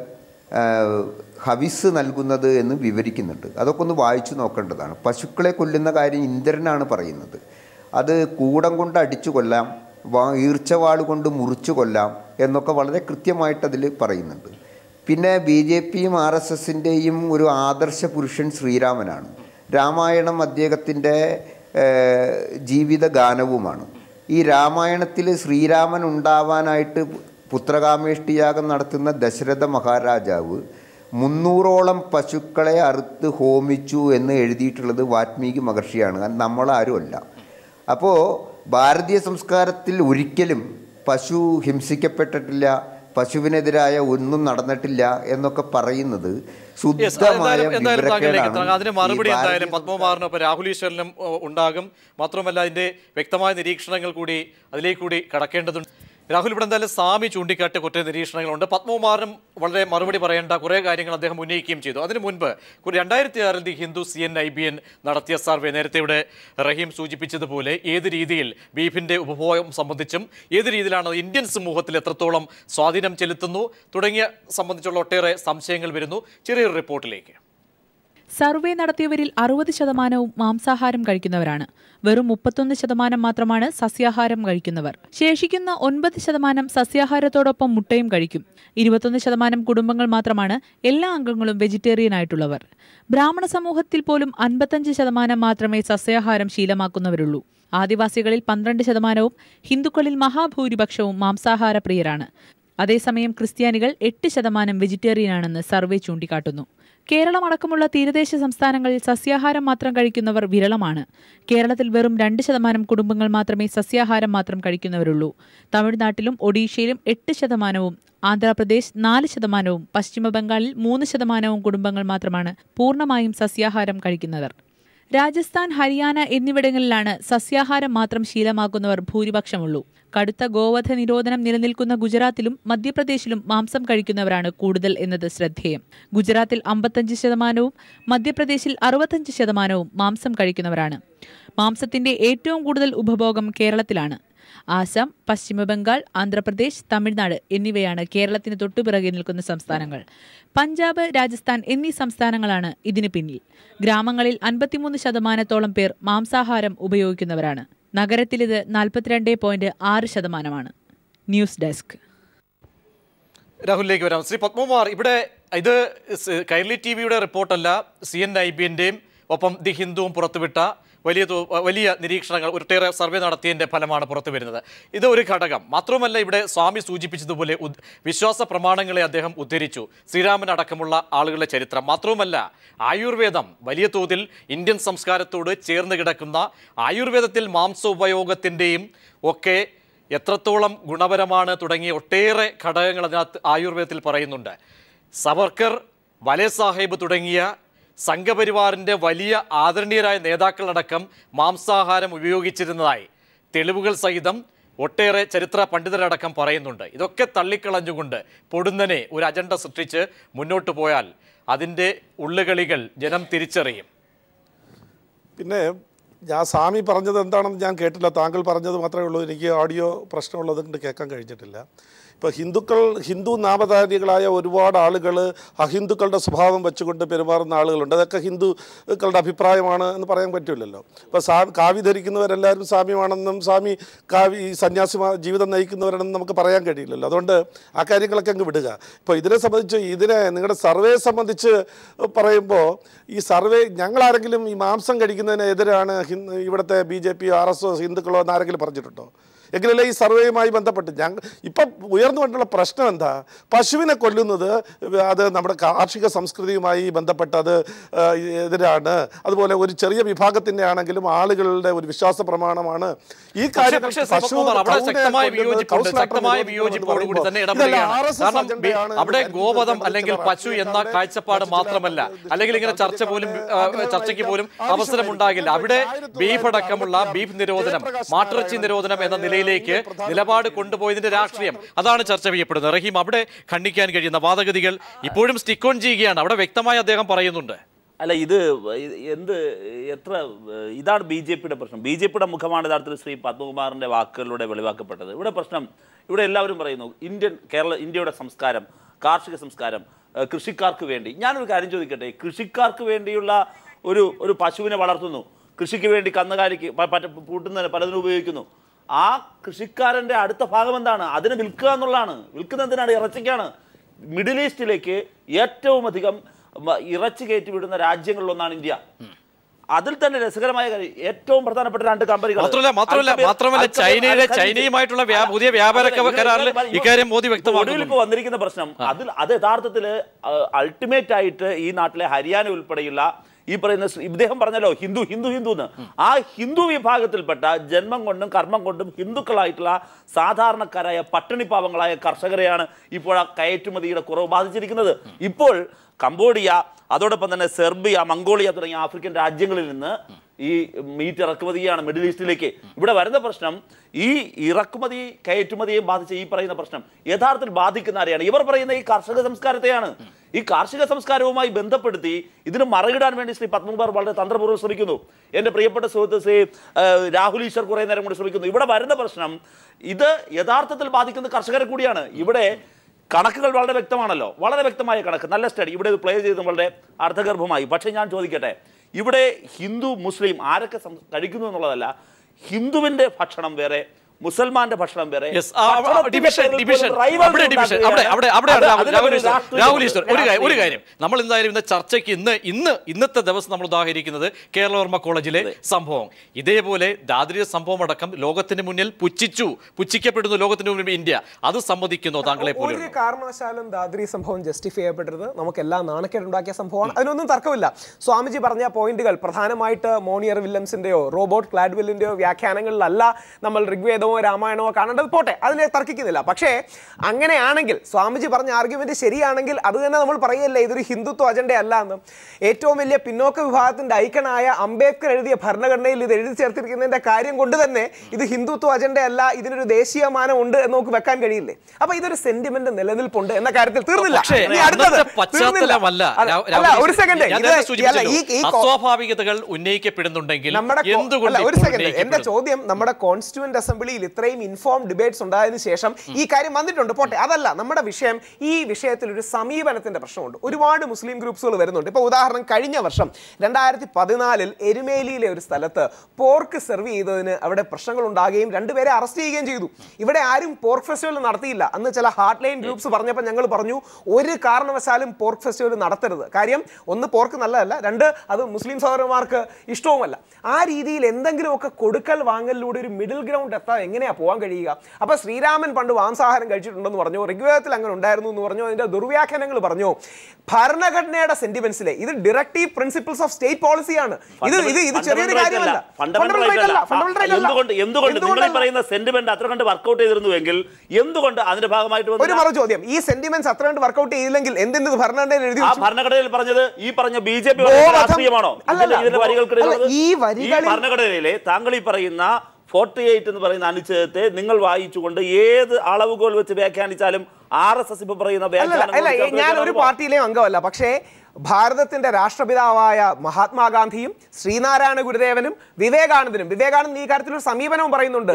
ഹവിസ് നൽകുന്നത് എന്ന് വിവരിക്കുന്നുണ്ട്. അതൊക്കെ ഒന്ന് വായിച്ചു നോക്കേണ്ടതാണ്. പശുക്കളെ കൊല്ലുന്ന കാര്യം ഇന്ദ്രനാണ് പറയുന്നത്. അത് കൂടം കൊണ്ട് അടിച്ചു കൊല്ലാം, ഈർച്ചവാൾ കൊണ്ട് മുറിച്ചു കൊല്ലാം എന്നൊക്കെ വളരെ കൃത്യമായിട്ടതിൽ പറയുന്നുണ്ട്. പിന്നെ BJPയും RSSൻ്റെയും ഒരു ആദർശ പുരുഷൻ ശ്രീരാമനാണ്. രാമായണം അദ്ദേഹത്തിൻ്റെ ജീവിത ഗാനവുമാണ്. ഈ രാമായണത്തിൽ ശ്രീരാമൻ ഉണ്ടാവാനായിട്ട് പുത്രകാമേഷ്ടിയാഗം നടത്തുന്ന ദശരഥ മഹാരാജാവ് 300ഓളം പശുക്കളെ അറുത്ത് ഹോമിച്ചു എന്ന് എഴുതിയിട്ടുള്ളത് വാൽമീകി മഹർഷിയാണ്, നമ്മളാരുമല്ല. അപ്പോൾ ഭാരതീയ സംസ്കാരത്തിൽ ഒരിക്കലും പശു ഹിംസിക്കപ്പെട്ടിട്ടില്ല, പശുവിനെതിരായ ഒന്നും നടന്നിട്ടില്ല എന്നൊക്കെ പറയുന്നത് ശുദ്ധമായ വിവരക്കേടാണ്. അതിന് മറുപടി എന്തായാലും പത്മകുമാറിനൊപ്പം രാഹുൽ ഈശ്വരനും ഉണ്ടാകും. മാത്രമല്ല അതിന്റെ വ്യക്തമായ നിരീക്ഷണങ്ങൾ കൂടി അതിലേക്ക് കൂടി കടക്കേണ്ടതുണ്ട്. രാഹുൽ, ഇവിടെ എന്തായാലും സ്വാമി ചൂണ്ടിക്കാട്ടിയ കുറേ നിരീക്ഷണങ്ങളുണ്ട്. പത്മകുമാറിനും വളരെ മറുപടി പറയേണ്ട കുറേ കാര്യങ്ങൾ അദ്ദേഹം ഉന്നയിക്കുകയും ചെയ്തു. അതിനു മുൻപ് 2006 ദി ഹിന്ദു CNIBN നടത്തിയ സർവേ, നേരത്തെ ഇവിടെ റഹീം സൂചിപ്പിച്ചതുപോലെ ഏത് രീതിയിൽ ബീഫിന്റെ ഉപഭോഗം സംബന്ധിച്ചും ഏത് രീതിയിലാണ് ഇന്ത്യൻ സമൂഹത്തിൽ എത്രത്തോളം സ്വാധീനം ചെലുത്തുന്നു തുടങ്ങിയ സംബന്ധിച്ചുള്ള ഒട്ടേറെ സംശയങ്ങൾ വരുന്നു. ചെറിയൊരു റിപ്പോർട്ടിലേക്ക്. സർവേ നടത്തിയവരിൽ 60% മാംസാഹാരം കഴിക്കുന്നവരാണ്. വെറും 31% മാത്രമാണ് സസ്യാഹാരം കഴിക്കുന്നവർ. ശേഷിക്കുന്ന 9% സസ്യാഹാരത്തോടൊപ്പം മുട്ടയും കഴിക്കും. 21% കുടുംബങ്ങൾ മാത്രമാണ് എല്ലാ അംഗങ്ങളും വെജിറ്റേറിയൻ ആയിട്ടുള്ളവർ. ബ്രാഹ്മണ സമൂഹത്തിൽ പോലും 55% മാത്രമേ സസ്യാഹാരം ശീലമാക്കുന്നവരുള്ളൂ. ആദിവാസികളിൽ 12%, ഹിന്ദുക്കളിൽ മഹാഭൂരിപക്ഷവും മാംസാഹാര പ്രിയരാണ്. അതേസമയം ക്രിസ്ത്യാനികൾ 8% വെജിറ്റേറിയനാണെന്ന് സർവേ ചൂണ്ടിക്കാട്ടുന്നു. കേരളം അടക്കമുള്ള തീരദേശ സംസ്ഥാനങ്ങളിൽ സസ്യാഹാരം മാത്രം കഴിക്കുന്നവർ വിരളമാണ്. കേരളത്തിൽ വെറും 2% കുടുംബങ്ങൾ മാത്രമേ സസ്യാഹാരം മാത്രം കഴിക്കുന്നവരുള്ളൂ. തമിഴ്നാട്ടിലും ഒഡീഷയിലും 8%, ആന്ധ്രാപ്രദേശ് 4%, പശ്ചിമ ബംഗാളിൽ 3% കുടുംബങ്ങൾ മാത്രമാണ് പൂർണ്ണമായും സസ്യാഹാരം കഴിക്കുന്നവർ. രാജസ്ഥാൻ, ഹരിയാന എന്നിവിടങ്ങളിലാണ് സസ്യാഹാരം മാത്രം ശീലമാക്കുന്നവർ ഭൂരിപക്ഷമുള്ളൂ. കടുത്ത ഗോവധ നിരോധനം നിലനിൽക്കുന്ന ഗുജറാത്തിലും മധ്യപ്രദേശിലും മാംസം കഴിക്കുന്നവരാണ് കൂടുതൽ എന്നത് ശ്രദ്ധേയം. ഗുജറാത്തിൽ 55%, മധ്യപ്രദേശിൽ 65% മാംസം കഴിക്കുന്നവരാണ്. മാംസത്തിന്റെ ഏറ്റവും കൂടുതൽ ഉപഭോഗം കേരളത്തിലാണ്. ആസാം, പശ്ചിമ ബംഗാൾ, ആന്ധ്രാപ്രദേശ്, തമിഴ്നാട് എന്നിവയാണ് കേരളത്തിന് തൊട്ടുപിറകെ നിൽക്കുന്ന സംസ്ഥാനങ്ങൾ. പഞ്ചാബ്, രാജസ്ഥാൻ എന്നീ സംസ്ഥാനങ്ങളാണ് ഇതിന് പിന്നിൽ. ഗ്രാമങ്ങളിൽ 53% പേർ മാംസാഹാരം ഉപയോഗിക്കുന്നവരാണ്. നഗരത്തിൽ ഇത് 42.6%. News desk. രാഹുലിലേക്ക് വരാം. ശ്രീ പത്മകുമാർ, ഇവിടെ ഇത് കൈരളി TV റിപ്പോർട്ടല്ല, CNIBNന്റെയും ഒപ്പം ദി ഹിന്ദുവും പുറത്തുവിട്ട വലിയ നിരീക്ഷണങ്ങൾ, ഒട്ടേറെ സർവേ നടത്തിയതിൻ്റെ ഫലമാണ് പുറത്തു വരുന്നത്. ഇത് ഒരു ഘടകം മാത്രമല്ല. ഇവിടെ സ്വാമി സൂചിപ്പിച്ചതുപോലെ വിശ്വാസ പ്രമാണങ്ങളെ അദ്ദേഹം ഉദ്ധരിച്ചു, ശ്രീരാമൻ അടക്കമുള്ള ആളുകളുടെ ചരിത്രം. മാത്രവുമല്ല, ആയുർവേദം വലിയ തോതിൽ ഇന്ത്യൻ സംസ്കാരത്തോട് ചേർന്ന് കിടക്കുന്ന ആയുർവേദത്തിൽ മാംസ ഉപയോഗത്തിൻ്റെയും ഒക്കെ എത്രത്തോളം ഗുണപരമാണ് തുടങ്ങിയ ഒട്ടേറെ ഘടകങ്ങൾ അതിനകത്ത് ആയുർവേദത്തിൽ പറയുന്നുണ്ട്. സവർക്കർ, വലേ സാഹിബ് തുടങ്ങിയ സംഘപരിവാറിൻ്റെ വലിയ ആദരണീയരായ നേതാക്കളടക്കം മാംസാഹാരം ഉപയോഗിച്ചിരുന്നതായി തെളിവുകൾ സഹിതം ഒട്ടേറെ ചരിത്ര പണ്ഡിതരടക്കം പറയുന്നുണ്ട്. ഇതൊക്കെ തള്ളിക്കളഞ്ഞുകൊണ്ട് പൊടുന്നനെ ഒരു അജണ്ട സൃഷ്ടിച്ച് മുന്നോട്ട് പോയാൽ അതിൻ്റെ ഉള്ളുകളികൾ ജനം തിരിച്ചറിയും. പിന്നെ സ്വാമി പറഞ്ഞത് എന്താണെന്ന് ഞാൻ കേട്ടില്ല. താങ്കൾ പറഞ്ഞത് മാത്രമേ ഉള്ളൂ. എനിക്ക് ഓഡിയോ പ്രശ്നമുള്ളത് കൊണ്ട് കേൾക്കാൻ കഴിഞ്ഞിട്ടില്ല. ഇപ്പോൾ ഹിന്ദു നാമധാരികളായ ഒരുപാട് ആളുകൾ അഹിന്ദുക്കളുടെ സ്വഭാവം വെച്ചുകൊണ്ട് പെരുമാറുന്ന ആളുകളുണ്ട്. അതൊക്കെ ഹിന്ദുക്കളുടെ അഭിപ്രായമാണ് എന്ന് പറയാൻ പറ്റില്ലല്ലോ. ഇപ്പോൾ കാവി ധരിക്കുന്നവരെല്ലാവരും സ്വാമിയാണെന്നും സന്യാസി ജീവിതം നയിക്കുന്നവരാണെന്നും നമുക്ക് പറയാൻ കഴിയില്ലല്ലോ. അതുകൊണ്ട് ആ കാര്യങ്ങളൊക്കെ അങ്ങ് വിടുക. ഇപ്പോൾ ഇതിനെ സംബന്ധിച്ച് നിങ്ങളുടെ സർവേ സംബന്ധിച്ച് പറയുമ്പോൾ ഈ സർവേ ഞങ്ങളാരെങ്കിലും ഈ മാംസം കഴിക്കുന്നതിനെതിരാണ് ഇവിടുത്തെ BJP, RSS, ഹിന്ദുക്കളോ എന്നാരെങ്കിലും പറഞ്ഞിട്ടുണ്ടോ? എങ്കിലല്ലേ ഈ സർവേയുമായി ബന്ധപ്പെട്ട് ഇപ്പം ഉയർന്നു വന്നിട്ടുള്ള പ്രശ്നം എന്താ? പശുവിനെ കൊല്ലുന്നത് അത് നമ്മുടെ കാർഷിക സംസ്കൃതിയുമായി ബന്ധപ്പെട്ട് അത് എതിരാണ്. അതുപോലെ ഒരു ചെറിയ വിഭാഗത്തിൻ്റെ ആണെങ്കിലും ആളുകളുടെ ഒരു വിശ്വാസ പ്രമാണമാണ് ഈ കാര്യം. അവിടെ ഗോവധം അല്ലെങ്കിൽ പശു എന്ന കാഴ്ചപ്പാട് മാത്രമല്ല, അല്ലെങ്കിൽ ഇങ്ങനെ ചർച്ചയ്ക്ക് പോലും അവസരമുണ്ടാകില്ല. അവിടെ ബീഫ് അടക്കമുള്ള ബീഫ് നിരോധനം, മാട്ടിറച്ചി നിരോധനം എന്ന നിലയിലേക്ക് നിലപാട് കൊണ്ടുപോയതിന്റെ രാഷ്ട്രീയം, അതാണ് ചർച്ച ചെയ്യപ്പെടുന്നത്. റഹീം, അവിടെ ഖണ്ഡിക്കാൻ കഴിയുന്ന വാദഗതികൾ ഇപ്പോഴും സ്റ്റിക്ക് ഓൺ ചെയ്യുകയാണ്. അവിടെ വ്യക്തമായി അദ്ദേഹം പറയുന്നുണ്ട്. അല്ല, ഇതാണ് BJPയുടെ പ്രശ്നം. BJPയുടെ മുഖമാണ് യഥാർത്ഥത്തിൽ ശ്രീ പത്മകുമാറിന്റെ വാക്കുകളിലൂടെ വെളിവാക്കപ്പെട്ടത്. ഇവിടെ പ്രശ്നം, ഇവിടെ എല്ലാവരും പറയുന്നു ഇന്ത്യയുടെ സംസ്കാരം, കാർഷിക സംസ്കാരം, കൃഷിക്കാർക്ക് വേണ്ടി. ഞാനൊരു കാര്യം ചോദിക്കട്ടെ, കൃഷിക്കാർക്ക് വേണ്ടിയുള്ള ഒരു പശുവിനെ വളർത്തുന്നു, കൃഷിക്ക് വേണ്ടി കന്നുകാലിക്ക് പൂട്ടുന്നതിന് പലതിനും ഉപയോഗിക്കുന്നു. ആ കൃഷിക്കാരൻ്റെ അടുത്ത ഭാഗം എന്താണ്? അതിനെ വിൽക്കുക എന്നുള്ളതാണ്. വിൽക്കുന്നതിനാണ്, ഇറച്ചിക്കാണ്. മിഡിൽ ഈസ്റ്റിലേക്ക് ഏറ്റവും അധികം ഇറച്ചി കയറ്റി വിടുന്ന രാജ്യങ്ങളിലൊന്നാണ് ഇന്ത്യ. അതിൽ തന്നെ രസകരമായ കാര്യം, ഏറ്റവും പ്രധാനപ്പെട്ട 2 കമ്പനികൾ മാത്രമല്ല ചൈനയുമായിട്ടുള്ള പുതിയ വ്യാപാര കരാറിൽ ഇക്കാര്യം മോദി വ്യക്തമാക്കുന്നു. ഇപ്പോൾ വന്നിരിക്കുന്ന പ്രശ്നം അത് യഥാർത്ഥത്തിൽ അൾട്ടിമേറ്റ് ആയിട്ട് ഈ നാട്ടിലെ ഹരിയാന ഉൾപ്പെടെയുള്ള ഈ പറയുന്ന ഇദ്ദേഹം പറഞ്ഞല്ലോ ഹിന്ദു ഹിന്ദു ഹിന്ദു എന്ന്. ആ ഹിന്ദു വിഭാഗത്തിൽപ്പെട്ട ജന്മം കൊണ്ടും കർമ്മം കൊണ്ടും ഹിന്ദുക്കളായിട്ടുള്ള സാധാരണക്കാരായ പട്ടിണിപ്പാവങ്ങളായ കർഷകരെയാണ് ഇപ്പോൾ ആ കയറ്റുമതിയുടെ കുറവ് ബാധിച്ചിരിക്കുന്നത്. ഇപ്പോൾ കംബോഡിയ, അതോടൊപ്പം തന്നെ സെർബിയ, മംഗോളിയ തുടങ്ങിയ ആഫ്രിക്കൻ രാജ്യങ്ങളിൽ നിന്ന് ഈ മീറ്റ് ഇറക്കുമതിയാണ് മിഡിൽ ഈസ്റ്റിലേക്ക്. ഇവിടെ വരുന്ന പ്രശ്നം ഈ ഇറക്കുമതി കയറ്റുമതിയെ ബാധിച്ച ഈ പറയുന്ന പ്രശ്നം യഥാർത്ഥത്തിൽ ബാധിക്കുന്ന ആരെയാണ്? ഇവർ പറയുന്ന ഈ കാർഷിക സംസ്കാരത്തെയാണ്. ഈ കാർഷിക സംസ്കാരവുമായി ബന്ധപ്പെടുത്തി ഇതിന് മറികിടാൻ വേണ്ടി ശ്രീ പത്മകുമാർ വളരെ തന്ത്രപൂർവ്വം ശ്രമിക്കുന്നു. എൻ്റെ പ്രിയപ്പെട്ട സുഹൃത്ത് ശ്രീ രാഹുൽ ഈശ്വർ കുറേ നേരം കൂടി ശ്രമിക്കുന്നു. ഇവിടെ വരുന്ന പ്രശ്നം ഇത് യഥാർത്ഥത്തിൽ ബാധിക്കുന്ന കർഷകരെ കൂടിയാണ്. ഇവിടെ കണക്കുകൾ വളരെ വ്യക്തമാണല്ലോ, വളരെ വ്യക്തമായ കണക്ക്, നല്ല സ്റ്റഡി ഇവിടെ ഇത് പ്ലേ ചെയ്ത് വളരെ അർത്ഥഗർഭമായി. പക്ഷേ ഞാൻ ചോദിക്കട്ടെ, ഇവിടെ ഹിന്ദു മുസ്ലിം ആരൊക്കെ കഴിക്കുന്നു എന്നുള്ളതല്ല, ഹിന്ദുവിൻ്റെ ഭക്ഷണം വേറെ, മുസൽമാന്റെ ഭക്ഷണം വേറെ. രാഹുൽ ഈശ്വർ, ഒരു കാര്യം നമ്മൾ എന്തായാലും ഇന്ന് ചർച്ചയ്ക്ക് ഇന്നത്തെ ദിവസം നമ്മൾ ഉദാഹരിക്കുന്നത് കേരളവർമ്മ കോളേജിലെ സംഭവം. ഇതേപോലെ ദാദ്രിയ സംഭവം അടക്കം ലോകത്തിന് മുന്നിൽ പുച്ഛിക്കപ്പെടുന്നു ലോകത്തിന് മുന്നിൽ ഇന്ത്യ. അത് സമ്മതിക്കുന്നോ താങ്കളെ പോലെ? ഒരു കാരണവശാലും ദാദ്രി സംഭവം ജസ്റ്റിഫൈ ചെയ്യപ്പെടരുത്. നമുക്കെല്ലാം നാണക്കേടുണ്ടാക്കിയ സംഭവമാണ്, അതിനൊന്നും തർക്കമില്ല. സ്വാമിജി പറഞ്ഞ പോയിന്റുകൾ പ്രധാനമായിട്ട് മോണിയർ വില്യംസിന്റെയോ റോബോട്ട് ക്ലാഡ്വെല്ലിന്റെയോ വ്യാഖ്യാനങ്ങളിലല്ല നമ്മൾ ഋഗ്വേദമോ രാമായണമോ കാണേണ്ടത്. പോട്ടെ, അതിനെ തർക്കിക്കുന്നില്ല. പക്ഷേ അങ്ങനെയാണെങ്കിൽ സ്വാമിജി പറഞ്ഞ ആർഗ്യുമെന്റ് ശരിയാണെങ്കിൽ അത് തന്നെ നമ്മൾ പറയല്ലേ ഇതൊരു ഹിന്ദുത്വ അജണ്ട അല്ല എന്ന്. ഏറ്റവും വലിയ പിന്നോക്ക വിഭാഗത്തിന്റെ ഐക്കണായ അംബേദ്കർ എഴുതിയ ഭരണഘടനയിൽ ഇത് എഴുതി ചേർത്തിരിക്കുന്നതിന്റെ കാര്യം കൊണ്ട് തന്നെ ഇത് ഹിന്ദുത്വ അജണ്ട അല്ല, ഇതിനൊരു ദേശീയമാനം ഉണ്ട് എന്ന് നമുക്ക് വെക്കാൻ കഴിയില്ലേ? അപ്പൊ ഇതൊരു സെന്റിമെന്റ് നിലനിൽപ്പുണ്ട് എന്ന കാര്യത്തിൽ തീർന്നില്ല. ഒരു സെക്കൻഡ്, അസ്വാഭാവികതകൾ ഉന്നയിക്കപ്പെടുന്നുണ്ടെങ്കിൽ ഒരു സെക്കൻഡ്, എന്റെ ചോദ്യം നമ്മുടെ കോൺസ്റ്റിറ്റ്യൂവന്റ് അസംബ്ലിയിൽ ഇത്രയും ഇൻഫോം ഡിബേറ്റ്സ് ഉണ്ടായതിനു ശേഷം ഈ കാര്യം വന്നിട്ടുണ്ട്. പോട്ടെ, അതല്ല നമ്മുടെ വിഷയം. ഈ വിഷയത്തിൽ ഒരു സമീപനത്തിന്റെ പ്രശ്നമുണ്ട്. ഒരുപാട് മുസ്ലിം ഗ്രൂപ്പ്സുകൾ വരുന്നുണ്ട്. ഇപ്പൊ ഉദാഹരണം, കഴിഞ്ഞ വർഷം 2014 എരുമേലിയിലെ ഒരു സ്ഥലത്ത് പോർക്ക് സെർവ് ചെയ്തതിന് അവിടെ പ്രശ്നങ്ങൾ ഉണ്ടാകുകയും 2 പേരെ അറസ്റ്റ് ചെയ്യുകയും ചെയ്തു. ഇവിടെ ആരും പോർക്ക് ഫെസ്റ്റിവൽ നടത്തിയില്ല. അന്ന് ചില ഹാർട്ട് ലൈൻ ഗ്രൂപ്പ്സ് പറഞ്ഞപ്പോൾ ഞങ്ങൾ പറഞ്ഞു ഒരു കാരണവശാലും പോർക്ക് ഫെസ്റ്റിവൽ നടത്തരുത്. കാര്യം ഒന്ന്, പോർക്ക് നല്ലതല്ല, 2 അത് മുസ്ലിം സഹോദരന്മാർക്ക് ഇഷ്ടവുമല്ല. ആ രീതിയിൽ എന്തെങ്കിലുമൊക്കെ കൊടുക്കൽ വാങ്ങലിലൂടെ ഒരു മിഡിൽ ഗ്രൗണ്ട് എത്താൻ എങ്ങനെയാ പോകാൻ കഴിയുക? അപ്പൊ ശ്രീരാമൻ പണ്ട് മാംസാഹാരം കഴിച്ചിട്ടുണ്ടെന്ന് പറഞ്ഞു, ഋഗ്വേദത്തിൽ അങ്ങനെ ഉണ്ടായിരുന്നു എന്ന് പറഞ്ഞു, അതിന്റെ ദുർവ്യാഖ്യാനങ്ങൾ പറഞ്ഞു. ഭരണഘടനയുടെ സെന്റിമെന്റ്സിലെ ഇത് ഡയറക്റ്റീവ് പ്രിൻസിപ്പിൾസ് ഓഫ് സ്റ്റേറ്റ് പോളിസിയാണ്. ഇത് ചെറിയൊരു കാര്യമല്ല. എന്തുകൊണ്ട് നിങ്ങൾ പറയുന്ന സെന്റിമെന്റ് അത്ര കണ്ട് വർക്ക്ഔട്ട് ചെയ്തിരുന്നുവെങ്കിൽ എന്തുകൊണ്ട് അതിന്റെ ഭാഗമായിട്ട് ഒരു മറു ചോദ്യം, ഈ സെന്റിമെന്റ്സ് അത്ര കണ്ട് വർക്ക്ഔട്ട് ചെയ്തില്ലെങ്കിൽ എന്തിന് ഭരണഘടനയിൽ എഴുതി? ആ ഭരണഘടനയിൽ പറഞ്ഞത് ഈ പറഞ്ഞ ബിജെപി രാഷ്ട്രീയമാണോ? ഇതിന്റെ വരികൾക്കിടയിൽ ഈ ഭരണഘടനയിലെ താങ്കൾ ഈ പറയുന്ന 48 എന്ന് പറയുന്ന അനുച്ഛേദത്തെ നിങ്ങൾ വായിച്ചുകൊണ്ട് ഏത് അളവുകോൽ വെച്ച് വ്യാഖ്യാനിച്ചാലും RSS ഇപ്പൊ പറയുന്ന ഞാൻ ഒരു പാർട്ടിയിലെയും അംഗമല്ല. പക്ഷേ ഭാരതത്തിന്റെ രാഷ്ട്രപിതാവായ മഹാത്മാഗാന്ധിയും ശ്രീനാരായണ ഗുരുദേവനും വിവേകാനന്ദൻ ഈ കാര്യത്തിൽ ഒരു സമീപനവും പറയുന്നുണ്ട്.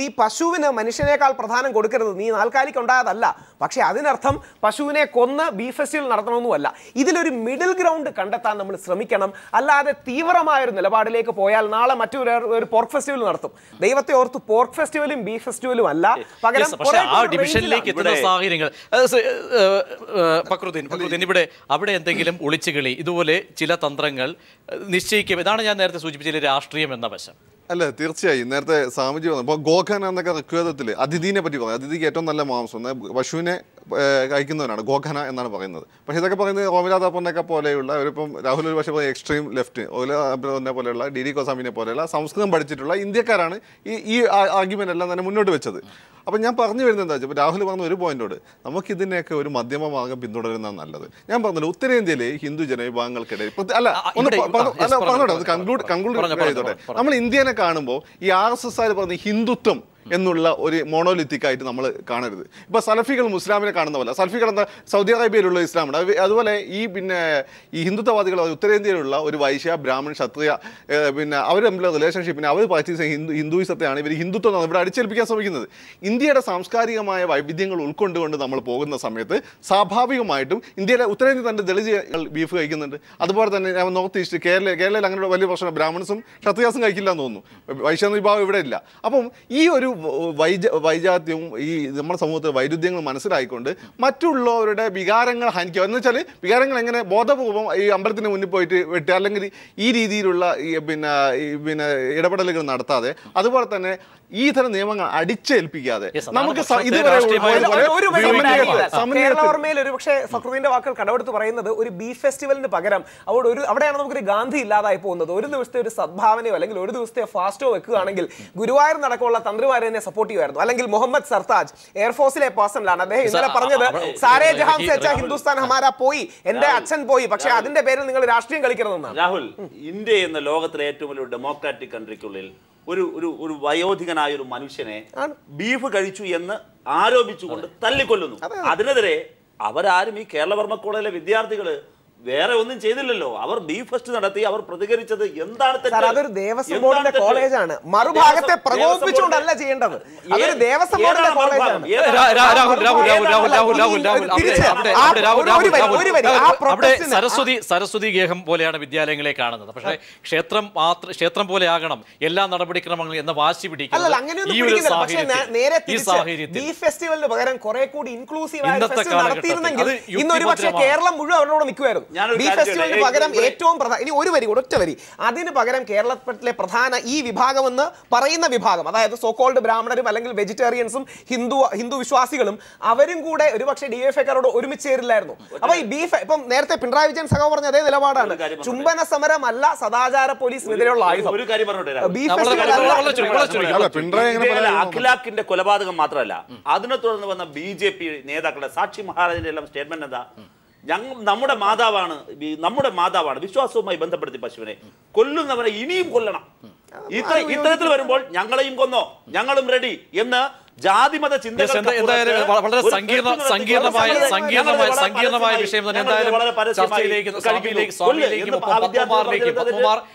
നീ പശുവിന് മനുഷ്യനേക്കാൾ പ്രധാനം കൊടുക്കരുത്, നീ നാൽക്കാലിക്ക് ഉണ്ടായതല്ല. പക്ഷെ അതിനർത്ഥം പശുവിനെ കൊന്ന് ബീഫ് ഫെസ്റ്റിവൽ നടത്തണമെന്നുമല്ല. ഇതിലൊരു മിഡിൽ ഗ്രൗണ്ട് കണ്ടെത്താൻ നമ്മൾ ശ്രമിക്കണം. അല്ലാതെ തീവ്രമായ ഒരു നിലപാടിലേക്ക് പോയാൽ നാളെ മറ്റൊരു പോർക്ക് ഫെസ്റ്റിവൽ നടത്തും. ദൈവത്തെ ഓർത്ത് പോർക്ക് ഫെസ്റ്റിവലും ബീഫ് ഫെസ്റ്റിവലും അല്ല, പകരം ഇവിടെ അവിടെ എന്തെങ്കിലും ഒളിച്ചുകളി, ഇതുപോലെ ചില തന്ത്രങ്ങൾ നിശ്ചയിക്കും. ഇതാണ് ഞാൻ നേരത്തെ സൂചിപ്പിച്ച രാഷ്ട്രീയം എന്ന വശം. അല്ല, തീർച്ചയായും നേരത്തെ സ്വാമിജി പറഞ്ഞു. ഇപ്പോൾ ഗോഖാന എന്നൊക്കെ ഋഗ്വേദത്തിൽ അതിഥീനെ പറ്റി പറയും. അതിഥിക്ക് ഏറ്റവും നല്ല മാംസം പശുവിനെ കഴിക്കുന്നവനാണ് ഗോഖാന എന്നാണ് പറയുന്നത്. പക്ഷേ ഇതൊക്കെ പറയുന്നത് റോമിലാതാപ്പറിനൊക്കെ പോലെയുള്ള ഒരിപ്പം രാഹുൽ ഒരു പക്ഷേ എക്സ്ട്രീം ലെഫ്റ്റ് പോലെയുള്ള DD കോസാമിനെ പോലെയുള്ള സംസ്കൃതം പഠിച്ചിട്ടുള്ള ഇന്ത്യക്കാരാണ് ഈ ആർഗ്യുമെൻ്റ് എല്ലാം തന്നെ മുന്നോട്ട് വെച്ചത്. അപ്പം ഞാൻ പറഞ്ഞു വരുന്നത് എന്താ വെച്ചാൽ, ഇപ്പോൾ രാഹുൽ പറഞ്ഞ ഒരു പോയിന്റോട് നമുക്കിതിനെയൊക്കെ ഒരു മധ്യമ മാർഗം പിന്തുടരുന്നതാണ് നല്ലത്. ഞാൻ പറഞ്ഞല്ലോ, ഉത്തരേന്ത്യയിലെ ഹിന്ദു ജനവിഭാഗങ്ങൾക്കിടയിൽ കൺക്ലൂഡ് ചെയ്തോട്ടെ. നമ്മൾ ഇന്ത്യനെ കാണുമ്പോൾ ഈ RSS പറഞ്ഞ ഹിന്ദുത്വം എന്നുള്ള ഒരു മോണോലിത്തിക്കായിട്ട് നമ്മൾ കാണരുത്. ഇപ്പോൾ സലഫികൾ മുസ്ലാമിനെ കാണുന്ന പോലെ, സലഫികൾ എന്താ സൗദി അറേബ്യയിലുള്ള ഇസ്ലാമുണ്ട്. അതുപോലെ ഈ ഹിന്ദുത്വവാദികൾ ഉത്തരേന്ത്യയിലുള്ള ഒരു വൈശ്യ ബ്രാഹ്മൺ ക്ഷത്രിയ അവർ തമ്മിലുള്ള റിലേഷൻഷിപ്പിനെ അവർ പ്രാക്ടീസ് ചെയ്യുന്ന ഹിന്ദുയിസത്തെയാണ് ഇവർ ഹിന്ദുത്വം ഇവിടെ അടിച്ചേൽപ്പിക്കാൻ ശ്രമിക്കുന്നത്. ഇന്ത്യയുടെ സാംസ്കാരികമായ വൈവിധ്യങ്ങൾ ഉൾക്കൊണ്ടുകൊണ്ട് നമ്മൾ പോകുന്ന സമയത്ത് സ്വാഭാവികമായിട്ടും ഇന്ത്യയിലെ ഉത്തരേന്ത്യ തന്നെ ദളിത് ബീഫ് കഴിക്കുന്നുണ്ട്. അതുപോലെ തന്നെ നോർത്ത് ഈസ്റ്റ് കേരളയിൽ അങ്ങനെ വലിയ പ്രശ്നം ബ്രാഹ്മൺസും ക്ഷത്രിയാസും കഴിക്കില്ല എന്ന് തോന്നുന്നു. വൈശ്യ വിഭാഗം ഇവിടെ ഇല്ല. അപ്പം ഈ ഒരു വൈജാത്യവും ഈ നമ്മുടെ സമൂഹത്തിലെ വൈരുദ്ധ്യങ്ങൾ മനസ്സിലായിക്കൊണ്ട് മറ്റുള്ളവരുടെ വികാരങ്ങൾ ഹനിക്കുക എന്ന് വെച്ചാൽ വികാരങ്ങൾ എങ്ങനെ ബോധപൂർവം ഈ അമ്പലത്തിന് മുന്നിൽ പോയിട്ട് വെട്ടുക, അല്ലെങ്കിൽ ഈ രീതിയിലുള്ള പിന്നെ ഇടപെടലുകൾ നടത്താതെ, അതുപോലെ തന്നെ ഈ തരം നിയമങ്ങൾ അടിച്ചേൽപ്പിക്കാതെ നമുക്ക് കേരളോർമയിൽ ഒരു പക്ഷേ ഫക്രുദ്ദീന്റെ വാക്കുകൾ കടമെടുത്ത് പറയുന്നത് ഒരു ബീഫ് ഫെസ്റ്റിവലിന് പകരം അവിടെയാണ് നമുക്കൊരു ഗാന്ധി ഇല്ലാതായി പോകുന്നത്. ഒരു ദിവസത്തെ ഒരു സദ്ഭാവനയോ അല്ലെങ്കിൽ ഒരു ദിവസത്തെ ഫാസ്റ്റോ വെക്കുകയാണെങ്കിൽ ഗുരുവായൂർ നടക്കമുള്ള തന്ത്രിമാരെ തന്നെ സപ്പോർട്ട് ചെയ്യുമായിരുന്നു. അല്ലെങ്കിൽ മുഹമ്മദ് സർതാജ് എയർഫോഴ്സിലെ പേഴ്സണലാണ്, അദ്ദേഹം ഇന്നലെ പറഞ്ഞത് സാരേ ജഹാൻ സേ അച്ഛാ ഹിന്ദുസ്ഥാൻ ഹമാരാ പോയി, എന്റെ അച്ഛൻ പോയി, പക്ഷെ അതിന്റെ പേരിൽ നിങ്ങൾ രാഷ്ട്രീയം കളിക്കരുതെന്നാണ്. രാഹുൽ, ഇന്ത്യ എന്ന ലോകത്തിലെ ഏറ്റവും വലിയ ഡെമോക്രാറ്റിക് കൺട്രിക്കുള്ളിൽ ഒരു വയോധികനായ ഒരു മനുഷ്യനെ ബീഫ് കഴിച്ചു എന്ന് ആരോപിച്ചുകൊണ്ട് തല്ലിക്കൊല്ലുന്നു. അതിനെതിരെ അവരാരും ഈ കേരള വർമ്മ കോളേജിലെ വിദ്യാർത്ഥികള് വേറെ ഒന്നും ചെയ്തില്ലല്ലോ. അവർ ബീഫ് ഫെസ്റ്റ് നടത്തി, അവർ പ്രതികരിച്ചത് എന്താണ്? അതൊരു ദേവസ്വം ബോർഡിന്റെ കോളേജാണ്, മറുഭാഗത്തെ പ്രകോപിപ്പിച്ചുകൊണ്ടല്ല ചെയ്യേണ്ടത്. അതൊരു ദേവസ്വം ബോർഡിന്റെ കോളേജാണ്. സരസ്വതി ഗേഹം പോലെയാണ് വിദ്യാലയങ്ങളെ കാണുന്നത്. പക്ഷേ ക്ഷേത്രം പോലെ ആകണം എല്ലാ നടപടിക്രമങ്ങളും എന്ന വാശി പിടിക്കുന്നത് ഈ ഒരു സാഹചര്യത്തിൽ ബീഫ് ഫെസ്റ്റിവലിന് പകരം കുറെ കൂടി ഇൻക്ലൂസീവ് ആയ ഫെസ്റ്റിവൽ നടത്തിയിരുന്നെങ്കിൽ ഇന്നൊരു പക്ഷേ കേരളം മുഴുവൻ അവരോട് നിൽക്കുമായിരുന്നു. ബീഫ് ഫെസ്റ്റിവലിന് പകരം ഏറ്റവും പ്രധാന, ഇനി ഒരു വരി, ഒറ്റ വരി, അതിന് പകരം കേരളത്തിലെ പ്രധാന ഈ വിഭാഗം എന്ന് പറയുന്ന വിഭാഗം, അതായത് സോകോൾഡ് ബ്രാഹ്മണരും അല്ലെങ്കിൽ വെജിറ്റേറിയൻസും ഹിന്ദു വിശ്വാസികളും അവരും കൂടെ ഒരുപക്ഷെ ഡിവൈഎഫ്ഐക്കാരോട് ഒരുമിച്ച് ചേരില്ലായിരുന്നു. അപ്പൊ ഈ ബീഫ്, ഇപ്പം നേരത്തെ പിണറായി വിജയൻ സഖാവ് പറഞ്ഞ അതേ നിലപാടാണ്. ചുംബന സമരമല്ല സദാചാര പോലീസിനെതിരെയുള്ള ആയുധം. അഖിലാഖിന്റെ കൊലപാതകം മാത്രമല്ല, അതിനെ തുടർന്ന് വന്ന BJP നേതാക്കളുടെ സാക്ഷി മഹാരാജിന്റെ എല്ലാം സ്റ്റേറ്റ്മെന്റ് എന്താ? നമ്മുടെ മാതാവാണ് വിശ്വാസവുമായി ബന്ധപ്പെടുത്തി പശുവിനെ കൊല്ലുന്നവരെ ഇനിയും കൊല്ലണം. ഇത്തരത്തിൽ വരുമ്പോൾ ഞങ്ങളെയും കൊന്നോ, ഞങ്ങളും റെഡി എന്ന് ജാതിമത ചിന്തകൾ വളരെ സങ്കീർണമായ വിഷയം തന്നെ. എന്തായാലും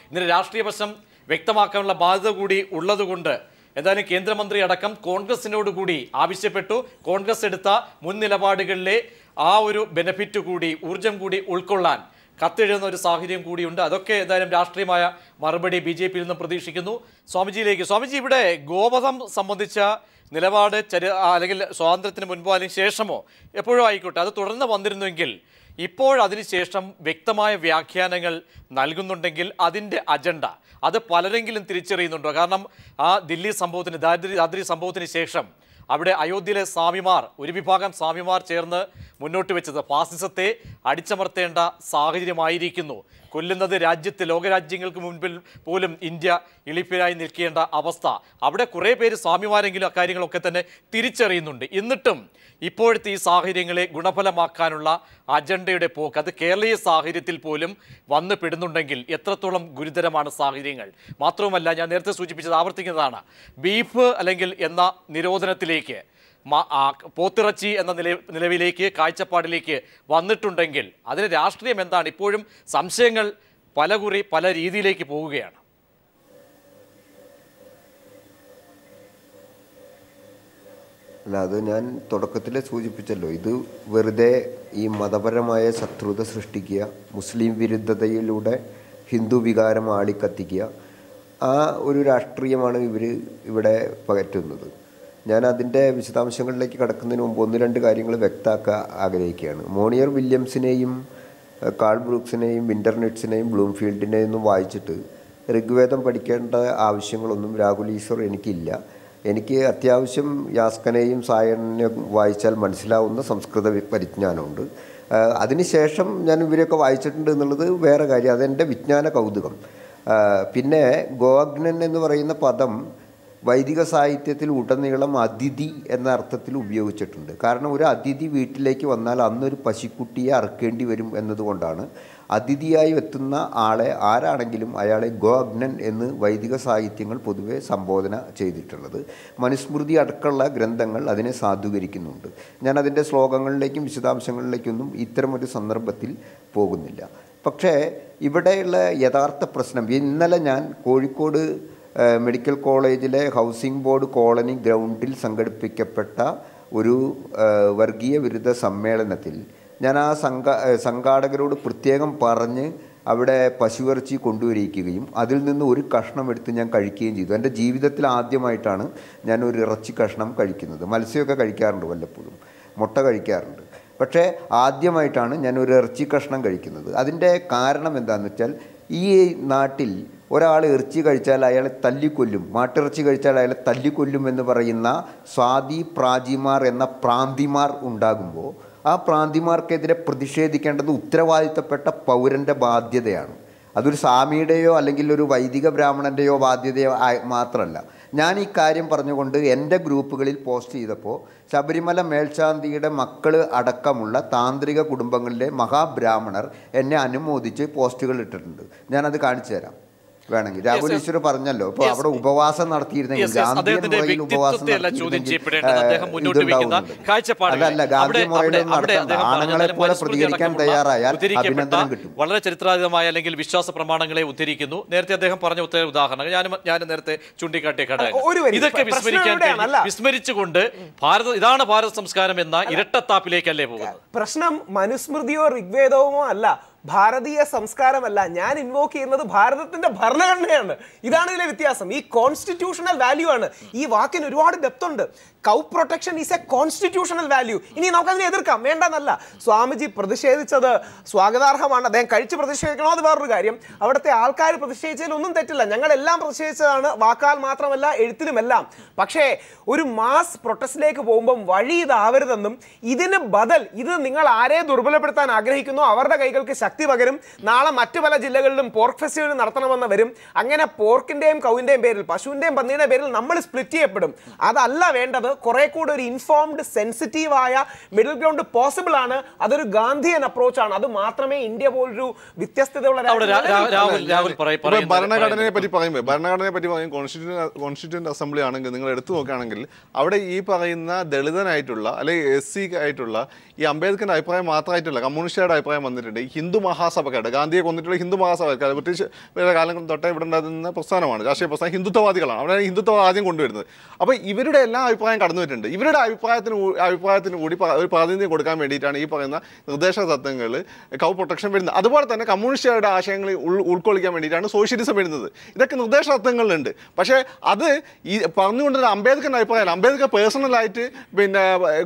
ഇതിന്റെ രാഷ്ട്രീയ വശം വ്യക്തമാക്കാനുള്ള ബാധ്യത കൂടി ഉള്ളതുകൊണ്ട് എന്തായാലും കേന്ദ്രമന്ത്രി അടക്കം കോൺഗ്രസിനോട് കൂടി ആവശ്യപ്പെട്ടു. കോൺഗ്രസ് എടുത്ത മുൻ നിലപാടുകളിലെ ആ ഒരു ബെനിഫിറ്റ് കൂടി, ഊർജം കൂടി ഉൾക്കൊള്ളാൻ കത്തെഴുതുന്ന ഒരു സാഹചര്യം കൂടിയുണ്ട്. അതൊക്കെ എന്തായാലും രാഷ്ട്രീയമായ മറുപടി BJPയിൽ നിന്നും പ്രതീക്ഷിക്കുന്നു. സ്വാമിജിയിലേക്ക്. സ്വാമിജി, ഇവിടെ ഗോവധം സംബന്ധിച്ച നിലപാട് അല്ലെങ്കിൽ സ്വാതന്ത്ര്യത്തിന് മുൻപോ അല്ലെങ്കിൽ ശേഷമോ എപ്പോഴും ആയിക്കോട്ടെ, അത് തുടർന്ന് വന്നിരുന്നുവെങ്കിൽ ഇപ്പോഴതിനുശേഷം വ്യക്തമായ വ്യാഖ്യാനങ്ങൾ നൽകുന്നുണ്ടെങ്കിൽ അതിൻ്റെ അജണ്ട അത് പലരെങ്കിലും തിരിച്ചറിയുന്നുണ്ടോ? കാരണം ആ ദില്ലി സംഭവത്തിന്, ദാദ്രി സംഭവത്തിന് ശേഷം അവിടെ അയോധ്യയിലെ സ്വാമിമാർ, ഒരു വിഭാഗം സ്വാമിമാർ ചേർന്ന് മുന്നോട്ട് വെച്ചത് ഫാസിസത്തെ അടിച്ചമർത്തേണ്ട സാഹചര്യമായിരിക്കുന്നു. കൊല്ലുന്നത് രാജ്യത്ത് ലോകരാജ്യങ്ങൾക്ക് മുൻപിൽ പോലും ഇന്ത്യ ഇളിപ്പിലായി നിൽക്കേണ്ട അവസ്ഥ. അവിടെ കുറേ പേര് സ്വാമിമാരെങ്കിലും അക്കാര്യങ്ങളൊക്കെ തന്നെ തിരിച്ചറിയുന്നുണ്ട്. എന്നിട്ടും ഇപ്പോഴത്തെ ഈ സാഹചര്യങ്ങളെ ഗുണഫലമാക്കാനുള്ള അജണ്ടയുടെ പോക്ക് അത് കേരളീയ സാഹചര്യത്തിൽ പോലും വന്നു പെടുന്നുണ്ടെങ്കിൽ എത്രത്തോളം ഗുരുതരമാണ് സാഹചര്യങ്ങൾ? മാത്രവുമല്ല, ഞാൻ നേരത്തെ സൂചിപ്പിച്ചത് ആവർത്തിക്കുന്നതാണ്, ബീഫ് അല്ലെങ്കിൽ എന്ന നിരോധനത്തിലേക്ക് പോത്തിറച്ചി എന്ന നിലവിലേക്ക് കാഴ്ചപ്പാടിലേക്ക് വന്നിട്ടുണ്ടെങ്കിൽ അതിന് രാഷ്ട്രീയം എന്താണ്? ഇപ്പോഴും സംശയങ്ങൾ പല രീതിയിലേക്ക് പോവുകയാണ്. അല്ല, അത് ഞാൻ തുടക്കത്തിൽ സൂചിപ്പിച്ചല്ലോ, ഇത് വെറുതെ ഈ മതപരമായ ശത്രുത സൃഷ്ടിക്കുക, മുസ്ലിം വിരുദ്ധതയിലൂടെ ഹിന്ദു വികാരം ആളിക്കത്തിക്കുക, ആ ഒരു രാഷ്ട്രീയമാണ് ഇവിടെ പകറ്റുന്നത്. ഞാൻ അതിൻ്റെ വിശദാംശങ്ങളിലേക്ക് കടക്കുന്നതിന് മുമ്പ് 1-2 കാര്യങ്ങൾ വ്യക്തമാക്കാൻ ആഗ്രഹിക്കുകയാണ്. മോണിയർ വില്യംസിനെയും കാൾ ബ്രൂക്സിനെയും വിൻ്റർനെറ്റ്സിനെയും ബ്ലൂംഫീൽഡിനെയും വായിച്ചിട്ട് ഋഗ്വേദം പഠിക്കേണ്ട ആവശ്യങ്ങളൊന്നും രാഹുൽ ഈശ്വർ എനിക്കില്ല. എനിക്ക് അത്യാവശ്യം യാസ്കനെയും സായനെയും വായിച്ചാൽ മനസ്സിലാവുന്ന സംസ്കൃത പരിജ്ഞാനമുണ്ട്. അതിനുശേഷം ഞാൻ ഇവരെയൊക്കെ വായിച്ചിട്ടുണ്ട് എന്നുള്ളത് വേറെ കാര്യം, അതെൻ്റെ വിജ്ഞാന കൗതുകം. പിന്നെ ഗോഅഗ്നൻ എന്ന് പറയുന്ന പദം വൈദിക സാഹിത്യത്തിൽ ഉടനീളം അതിഥി എന്ന അർത്ഥത്തിൽ ഉപയോഗിച്ചിട്ടുണ്ട്. കാരണം ഒരു അതിഥി വീട്ടിലേക്ക് വന്നാൽ അന്നൊരു പശുക്കുട്ടിയെ അറുക്കേണ്ടി വരും എന്നതുകൊണ്ടാണ് അതിഥിയായി എത്തുന്ന ആളെ ആരാണെങ്കിലും അയാളെ ഗോഅഗ്നൻ എന്ന് വൈദിക സാഹിത്യങ്ങൾ പൊതുവെ സംബോധന ചെയ്തിട്ടുള്ളത്. മനുസ്മൃതി അടക്കമുള്ള ഗ്രന്ഥങ്ങൾ അതിനെ സാധൂകരിക്കുന്നുണ്ട്. ഞാൻ അതിൻ്റെ ശ്ലോകങ്ങളിലേക്കും വിശദാംശങ്ങളിലേക്കൊന്നും ഇത്തരമൊരു സന്ദർഭത്തിൽ പോകുന്നില്ല. പക്ഷേ ഇവിടെയുള്ള യഥാർത്ഥ പ്രശ്നം, ഇന്നലെ ഞാൻ കോഴിക്കോട് മെഡിക്കൽ കോളേജിലെ ഹൗസിംഗ് ബോർഡ് കോളനി ഗ്രൗണ്ടിൽ സംഘടിപ്പിക്കപ്പെട്ട ഒരു വർഗീയ വിരുദ്ധ സമ്മേളനത്തിൽ ഞാൻ ആ സംഘാടകരോട് പ്രത്യേകം പറഞ്ഞ് അവിടെ പശുവിറച്ചി കൊണ്ടുവരിക്കുകയും അതിൽ നിന്ന് ഒരു കഷ്ണം എടുത്ത് ഞാൻ കഴിക്കുകയും ചെയ്തു. എൻ്റെ ജീവിതത്തിൽ ആദ്യമായിട്ടാണ് ഞാൻ ഒരു ഇറച്ചി കഷ്ണം കഴിക്കുന്നത്. മത്സ്യമൊക്കെ കഴിക്കാറുണ്ട്, വല്ലപ്പോഴും മുട്ട കഴിക്കാറുണ്ട്, പക്ഷേ ആദ്യമായിട്ടാണ് ഞാൻ ഒരു ഇറച്ചി കഷ്ണം കഴിക്കുന്നത്. അതിൻ്റെ കാരണം എന്താണെന്ന് വെച്ചാൽ ഈ നാട്ടിൽ ഒരാൾ ഇറച്ചി കഴിച്ചാൽ അയാളെ തല്ലിക്കൊല്ലും, മാട്ടിറച്ചി കഴിച്ചാൽ അയാളെ തല്ലിക്കൊല്ലും എന്ന് പറയുന്ന സ്വാതി പ്രാചിമാർ എന്ന പ്രാന്തിമാർ ഉണ്ടാകുമ്പോൾ ആ പ്രാന്തിമാർക്കെതിരെ പ്രതിഷേധിക്കേണ്ടത് ഉത്തരവാദിത്തപ്പെട്ട പൗരൻ്റെ ബാധ്യതയാണ്. അതൊരു സ്വാമിയുടെയോ അല്ലെങ്കിൽ ഒരു വൈദിക ബ്രാഹ്മണൻ്റെയോ ബാധ്യതയോ മാത്രമല്ല. ഞാൻ ഈ കാര്യം പറഞ്ഞുകൊണ്ട് എൻ്റെ ഗ്രൂപ്പുകളിൽ പോസ്റ്റ് ചെയ്തപ്പോൾ ശബരിമല മേൽശാന്തിയുടെ മക്കൾ അടക്കമുള്ള താന്ത്രിക കുടുംബങ്ങളിലെ മഹാബ്രാഹ്മണർ എന്നെ അനുമോദിച്ച് പോസ്റ്റുകൾ ഇട്ടിട്ടുണ്ട്. ഞാനത് കാണിച്ചു തരാം വേണമെങ്കിൽ. രാഹുൽ ഈശ്വർ പറഞ്ഞല്ലോ, ഇപ്പോൾ അവിടെ ഉപവാസം നടത്തിയിരുന്നെങ്കിൽ ഗാന്ധിയൻ മുറയിൽ ഉപവാസം അല്ല, ഗാന്ധി മുറയിൽ ആണുങ്ങളെ പോലെ പ്രതികരിക്കാൻ തയ്യാറായാൽ അഭിനന്ദനം കിട്ടും. വളരെ ചരിത്രാതീതമായ അല്ലെങ്കിൽ വിശ്വാസ പ്രമാണങ്ങളെ ഉദ്ധരിക്കുന്നു. നേരത്തെ അദ്ദേഹം പറഞ്ഞ ഉദാഹരണങ്ങൾ ഞാൻ നേരത്തെ ചൂണ്ടിക്കാട്ടിയ ഘടകം ഇതൊക്കെ വിസ്മരിച്ചുകൊണ്ട് ഇതാണ് ഭാരത സംസ്കാരം എന്ന ഇരട്ടത്താപ്പിലേക്കല്ലേ പോകുന്നത്. പ്രശ്നം മനുസ്മൃതിയോ ഋഗ്വേദവുമോ അല്ല, ഭാരതീയ സംസ്കാരമല്ല. ഞാൻ ഇൻവോക്ക് ചെയ്യുന്നത് ഭാരതത്തിന്റെ ഭരണഘടനയാണ്. ഇതാണ് ഇതിലെ വ്യത്യാസം. ഈ കോൺസ്റ്റിറ്റ്യൂഷണൽ വാല്യൂ ആണ്. ഈ വാക്കിന് ഒരുപാട് ഡെപ്ത് ഉണ്ട്. Cow protection is a constitutional value. ഇനി നമുക്കതിനെ എതിർക്കാം, വേണ്ടെന്നല്ല. സ്വാമിജി പ്രതിഷേധിച്ചത് സ്വാഗതാർഹമാണ്. അദ്ദേഹം കഴിച്ച് പ്രതിഷേധിക്കണോ അത് വേറൊരു കാര്യം. അവിടുത്തെ ആൾക്കാർ പ്രതിഷേധിച്ചതിൽ ഒന്നും തെറ്റില്ല. ഞങ്ങളെല്ലാം പ്രതിഷേധിച്ചതാണ്, വാക്കാൽ മാത്രമല്ല എഴുത്തിലുമെല്ലാം. പക്ഷേ ഒരു മാസ് പ്രൊട്ടസ്റ്റിലേക്ക് പോകുമ്പം വഴി ഇതാവരുതെന്നും ഇതിന് ബദൽ ഇത് നിങ്ങൾ ആരെ ദുർബലപ്പെടുത്താൻ ആഗ്രഹിക്കുന്നു അവരുടെ കൈകൾക്ക് ശക്തി പകരും. നാളെ മറ്റു പല ജില്ലകളിലും പോർക്ക് ഫെസ്റ്റിവൽ നടത്തണമെന്ന് വരും. അങ്ങനെ പോർക്കിന്റെയും കൗവിന്റെയും പേരിൽ, പശുവിന്റെയും പന്നിയുടെ പേരിൽ നമ്മൾ സ്പ്ലിറ്റ് ചെയ്യപ്പെടും. അതല്ല വേണ്ടത്. കുറെ കൂടെ ഒരു ഇൻഫോംഡ് സെൻസിറ്റീവായ മിഡിൽ ഗ്രൗണ്ട് പോസിബിൾ ആണ്. അതൊരു ഗാന്ധിയൻ അപ്രോച്ച് ആണ്. അത് മാത്രമേ ഇന്ത്യ പോലൊരു വ്യത്യസ്തതയുള്ള ഭരണഘടനയെ പറ്റി പറയുമ്പോൾ കോൺസ്റ്റിറ്റ്യൂന്റ് അസംബ്ലി ആണെങ്കിൽ നിങ്ങൾ എടുത്തു നോക്കുകയാണെങ്കിൽ അവിടെ ഈ പറയുന്ന ദളിതനായിട്ടുള്ള അല്ലെങ്കിൽ SC ആയിട്ടുള്ള ഈ അംബേദ്കറിന്റെ അഭിപ്രായം മാത്രമായിട്ടുള്ള കമ്മ്യൂണിസ്റ്റുകാരുടെ അഭിപ്രായം വന്നിട്ടുണ്ട്. ഹിന്ദു മഹാസഭക്കാരുടെ, ഗാന്ധിയെ കൊന്നിട്ടുള്ള ഹിന്ദു മഹാസഭക്കാർ ബ്രിട്ടീഷ് കാലം തൊട്ടേ ഇവിടെ ഉണ്ടായിരുന്ന പ്രസ്ഥാനമാണ്, രാഷ്ട്രീയ പ്രസ്ഥാനം, ഹിന്ദുത്വവാദികളാണ്. അവിടെ ഹിന്ദുത്വം ആദ്യം കൊണ്ടുവരുന്നത്. അപ്പോൾ ഇവരുടെ എല്ലാ അഭിപ്രായം കടന്നു വരുന്നുണ്ട്. ഇവരുടെ അഭിപ്രായത്തിന് കൂടി ഒരു പ്രാതിനിധ്യം കൊടുക്കാൻ വേണ്ടിയിട്ടാണ് ഈ പറയുന്ന നിർദ്ദേശ തത്വങ്ങൾ, കൗ പ്രൊട്ടക്ഷൻ വരുന്നത്. അതുപോലെ തന്നെ കമ്മ്യൂണിസ്റ്റുകാരുടെ ആശയങ്ങൾ ഉൾക്കൊള്ളിക്കാൻ വേണ്ടിയിട്ടാണ് സോഷ്യലിസം വരുന്നത്. ഇതൊക്കെ നിർദ്ദേശ തത്വങ്ങളിലുണ്ട്. പക്ഷേ അത് ഈ പറഞ്ഞുകൊണ്ടിരുന്ന അംബേദ്കറിന്റെ അഭിപ്രായം, അംബേദ്കർ പേഴ്സണലായിട്ട് പിന്നെ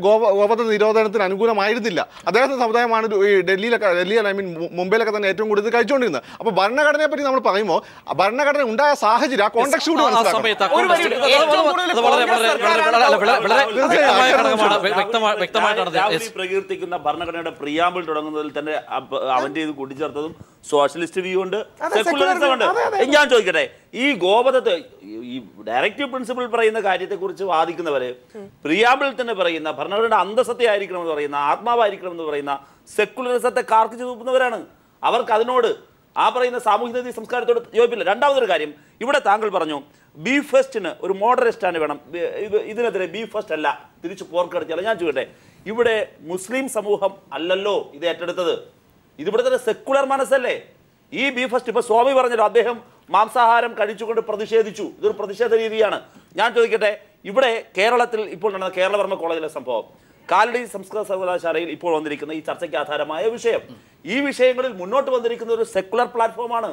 ഗോവധ നിരോധനത്തിന് അനുകൂലമായിരുന്നില്ല. അദ്ദേഹത്തിന്റെ സമുദായമാണ് ഡൽഹിയിൽ ഐ മീൻ മുംബൈയിലൊക്കെ തന്നെ ഏറ്റവും കൂടുതൽ കഴിച്ചുകൊണ്ടിരുന്നത്. അപ്പോൾ ഭരണഘടനയെ പറ്റി നമ്മൾ പറയുമ്പോൾ ഭരണഘടന ഉണ്ടായ സാഹചര്യം, ആ കോൺടെക്സ്റ്റ് കൂടി പ്രകീർത്തിക്കുന്ന ഭരണഘടനയുടെ പ്രിയാമ്പിൾ തുടങ്ങുന്നതിൽ തന്നെ അവന്റെ ഇത് കൂട്ടിച്ചേർത്തതും സോഷ്യലിസ്റ്റ് വ്യൂ ഉണ്ട്, സെക്യുലറിസം ഉണ്ട്. ഞാൻ ചോദിക്കട്ടെ, ഈ ഗോവധത്തെ ഈ ഡയറക്റ്റീവ് പ്രിൻസിപ്പിൾ പറയുന്ന കാര്യത്തെക്കുറിച്ച് വാദിക്കുന്നവര് പ്രിയാമ്പിൾ തന്നെ പറയുന്ന ഭരണഘടനയുടെ അന്തസത്ത ആയിരിക്കണം എന്ന് പറയുന്ന, ആത്മാവായിരിക്കണം എന്ന് പറയുന്ന സെക്യുലറിസത്തെ കാർക്കിച്ചു തൂക്കുന്നവരാണ്. അവർക്ക് അതിനോട് ആ പറയുന്ന സാമൂഹിക സംസ്കാരത്തോട് യോജിപ്പില്ല. രണ്ടാമതൊരു കാര്യം, ഇവിടെ താങ്കൾ പറഞ്ഞു ബി ഫസ്റ്റ് ഒരു മോഡറേറ്റ് സ്റ്റാൻഡ് വേണം. ഇതിനെതിരെ ബി ഫസ്റ്റ് അല്ല, തിരിച്ച് പോർക്കടിച്ചല്ല. ഞാൻ ചോദിക്കട്ടെ, ഇവിടെ മുസ്ലിം സമൂഹം അല്ലല്ലോ ഇത് ഏറ്റെടുത്തത്, ഇതിവിടെ തന്നെ സെക്കുലർ മനസ്സല്ലേ ഈ ബി ഫസ്റ്റ്? ഇപ്പൊ സ്വാമി പറഞ്ഞല്ലോ, അദ്ദേഹം മാംസാഹാരം കഴിച്ചുകൊണ്ട് പ്രതിഷേധിച്ചു. ഇതൊരു പ്രതിഷേധ രീതിയാണ്. ഞാൻ ചോദിക്കട്ടെ, ഇവിടെ കേരളത്തിൽ ഇപ്പോൾ നടന്ന കേരളവർമ്മ കോളേജിലെ സംഭവം, കാലടി സംസ്കൃത സർവകലാശാലയിൽ ഇപ്പോൾ വന്നിരിക്കുന്ന ഈ ചർച്ചയ്ക്ക് ആധാരമായ വിഷയം, ഈ വിഷയങ്ങളിൽ മുന്നോട്ട് വന്നിരിക്കുന്ന ഒരു സെക്കുലർ പ്ലാറ്റ്ഫോമാണ്.